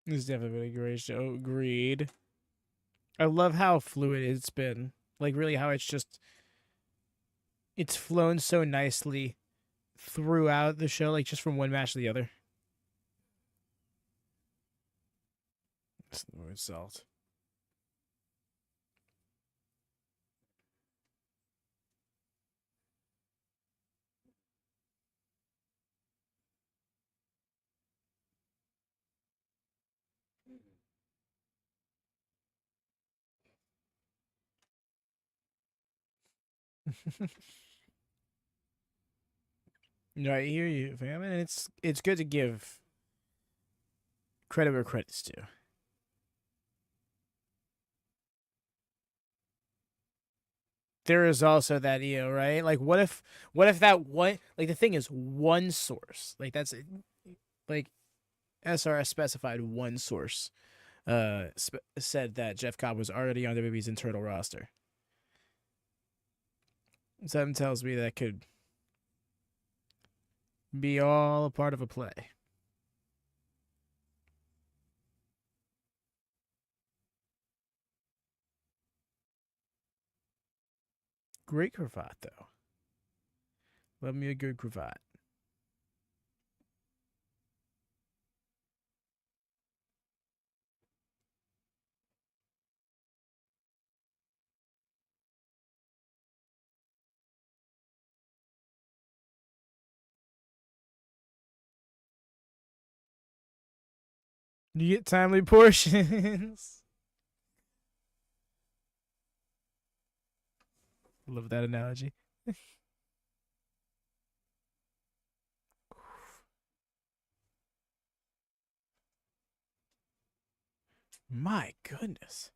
This is definitely been a great show. Agreed. I love how fluid it's been. Like, really, how it's flown so nicely throughout the show, like, just from one match to the other. It's the salt. I hear you, fam, and it's good to give credit where credit's due. There is also that right? Like, what if that one, like, the thing is one source, like, that's like SRS specified one source, said that Jeff Cobb was already on WWE's internal roster. Something tells me that could be all a part of a play. Great cravat, though. Love me a good cravat. You get timely portions. Love that analogy. My goodness.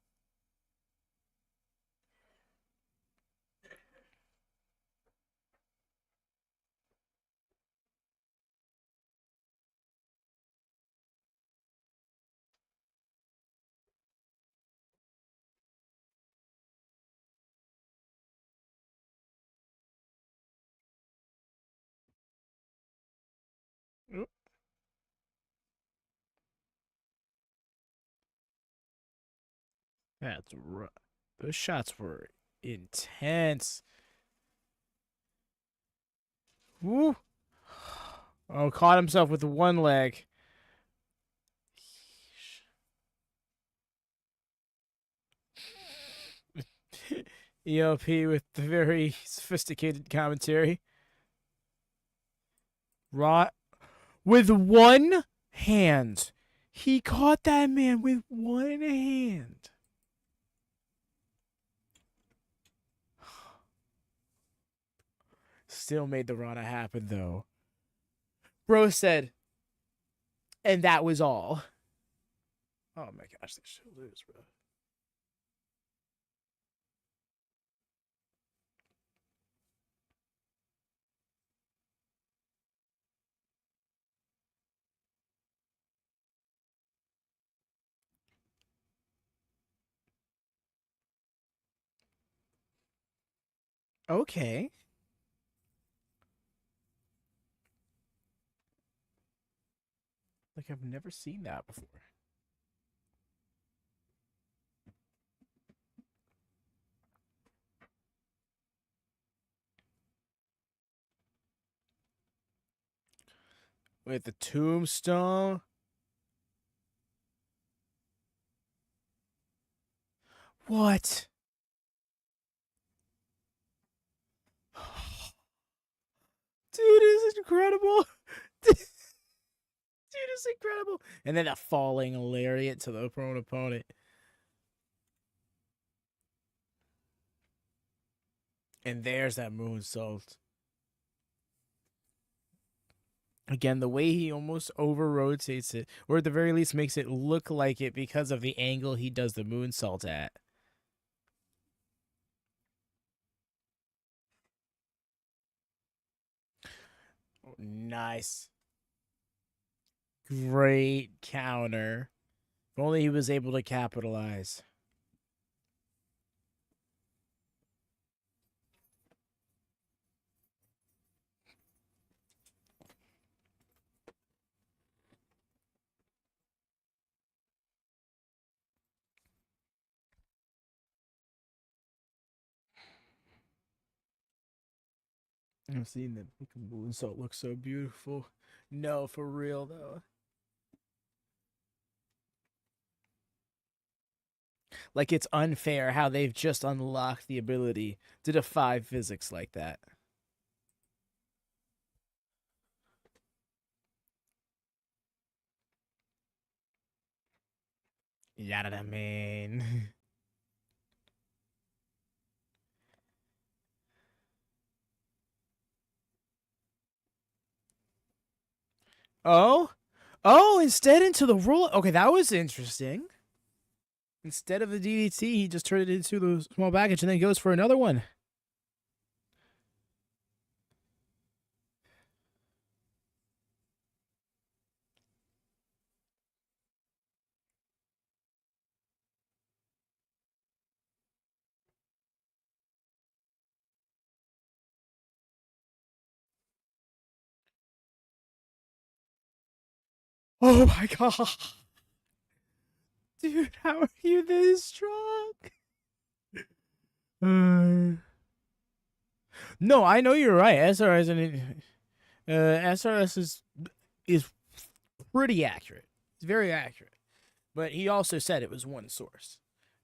Oop. That's rough. Those shots were intense. Woo. Oh, caught himself with one leg. ELP with the very sophisticated commentary. Raw with one hand. He caught that man with one hand. Still made the Rana happen, though. Bro said, and that was all. Oh my gosh, they should lose, bro. Okay. Like, I've never seen that before. With the tombstone. What? Dude, this is incredible. Dude, it's incredible. And then a falling lariat to the prone opponent. And there's that moonsault. Again, the way he almost over rotates it, or at the very least makes it look like it because of the angle he does the moonsault at. Nice. Great counter. If only he was able to capitalize. I've seen them. Moonsault looks so beautiful. No, for real though. Like, it's unfair how they've just unlocked the ability to defy physics like that. Yada man. Oh, oh, instead into the roll. Okay, that was interesting. Instead of the DDT, he just turned it into the small package and then goes for another one. Oh my god. Dude, how are you this strong? No, I know you're right. SRS is pretty accurate. It's very accurate. But he also said it was one source.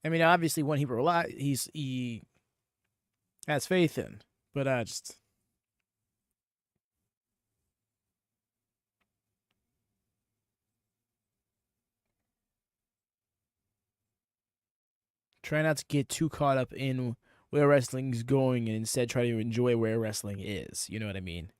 I mean, obviously, one he has faith in, but I just try not to get too caught up in where wrestling's going, and instead try to enjoy where wrestling is. You know what I mean?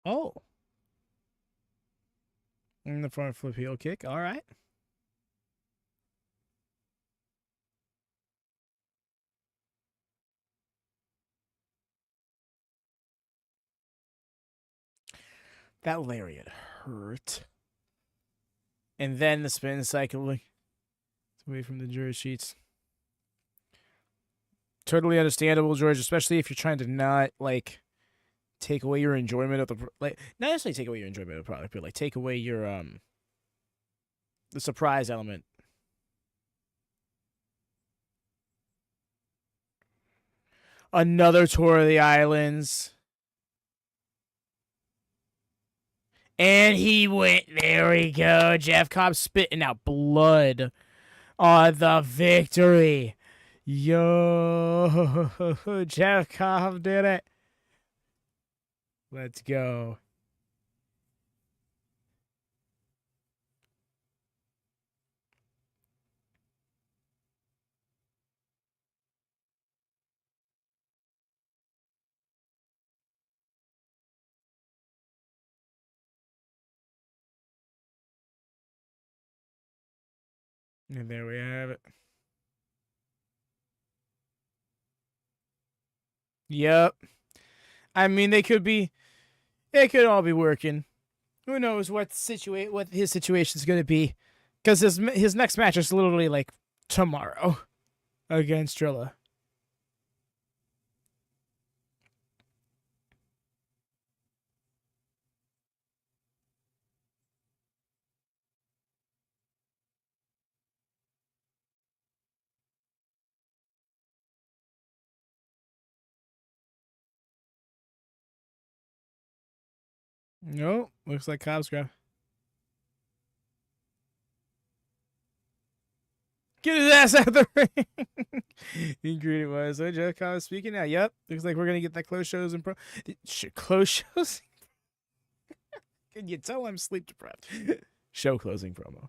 Oh, in the front flip heel kick. All right. That lariat hurt. And then the spin cycle away from the jury sheets. Totally understandable, George, especially if you're trying to not like take away your enjoyment of the like not necessarily take away your enjoyment of the product, but like take away your the surprise element. Another tour of the islands. And he went, there we go. Jeff Cobb spitting out blood on the victory. Yo, Jeff Cobb did it. Let's go. And there we have it. Yep. I mean, they could all be working. Who knows what his situation is going to be? Because his next match is literally like tomorrow against Drilla. No, looks like Cobb's grab. Get his ass out of the ring. Ingredient was so Jeff Cobb speaking now. Yep, looks like we're gonna get that close shows and close shows. Can you tell I'm sleep deprived? Show closing promo.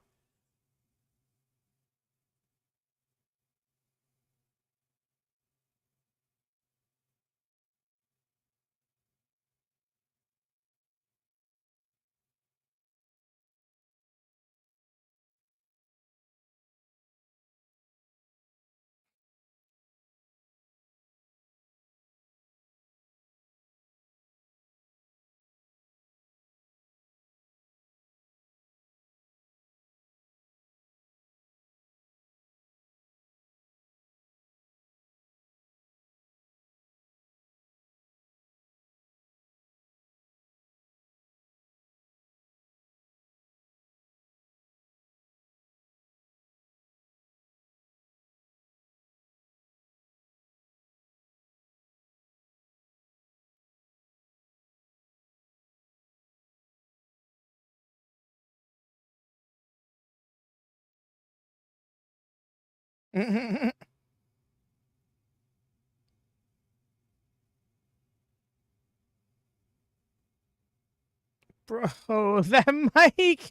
Bro, that mic.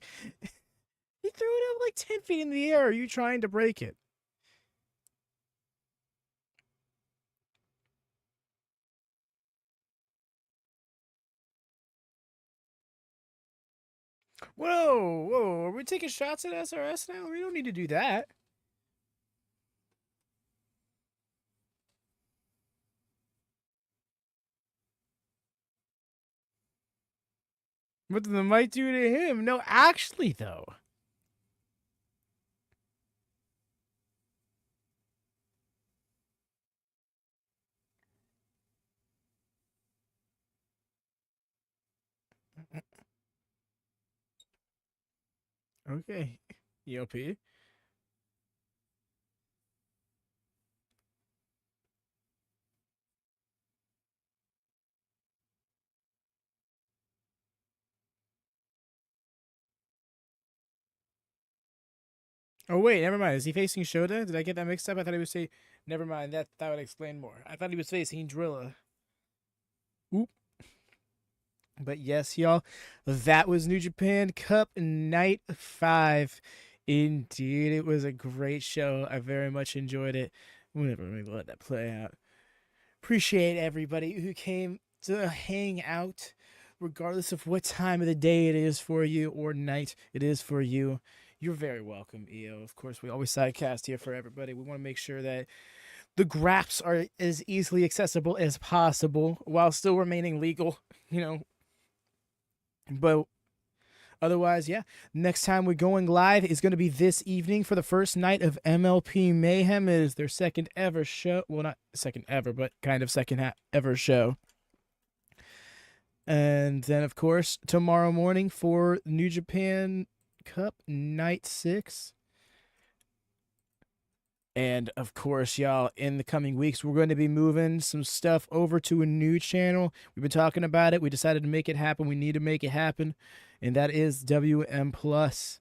He threw it up like 10 feet in the air. Are you trying to break it? Whoa, whoa. Are we taking shots at SRS now? We don't need to do that. What did the mic do to him? No, actually, though. Okay. EOP. Oh, wait, never mind. Is he facing Shota? Did I get that mixed up? I thought he was saying. Never mind. That would explain more. I thought he was facing Drilla. Oop. But yes, y'all, that was New Japan Cup Night 5. Indeed, it was a great show. I very much enjoyed it. Whatever, let me let that play out. Appreciate everybody who came to hang out, regardless of what time of the day it is for you or night it is for you. You're very welcome, EO. Of course, we always sidecast here for everybody. We want to make sure that the graps are as easily accessible as possible while still remaining legal, But otherwise, yeah. Next time we're going live is going to be this evening for the first night of MLP Mayhem. It is their second ever show. Well, not second ever, but kind of second ever show. And then, of course, tomorrow morning for New Japan Cup Night 6. And of course, y'all, in the coming weeks, we're going to be moving some stuff over to a new channel. We've been talking about it. We decided to make it happen. We need to make it happen. And that is WM Plus.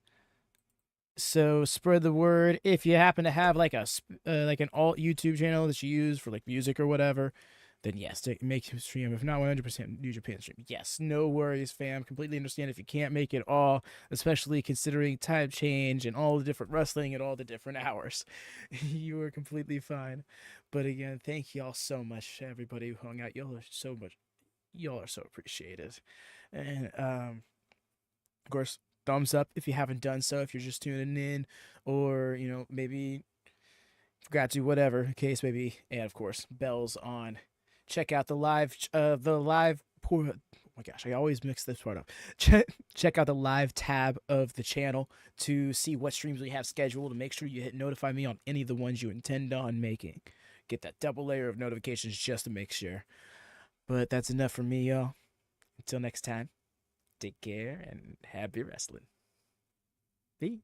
So spread the word. If you happen to have like an alt YouTube channel that you use for like music or whatever, then yes, make him stream. If not 100% New Japan stream. Yes, no worries, fam. Completely understand if you can't make it all, especially considering time change and all the different wrestling at all the different hours. You are completely fine. But again, thank y'all so much, everybody who hung out. Y'all are so appreciated. And of course, thumbs up if you haven't done so. If you're just tuning in, or maybe forgot to, whatever case maybe. And of course, bells on. Check out the live. Oh my gosh, I always mix this part up. Check out the live tab of the channel to see what streams we have scheduled, and make sure you hit notify me on any of the ones you intend on making. Get that double layer of notifications just to make sure. But that's enough for me, y'all. Until next time, take care and happy wrestling. Peace.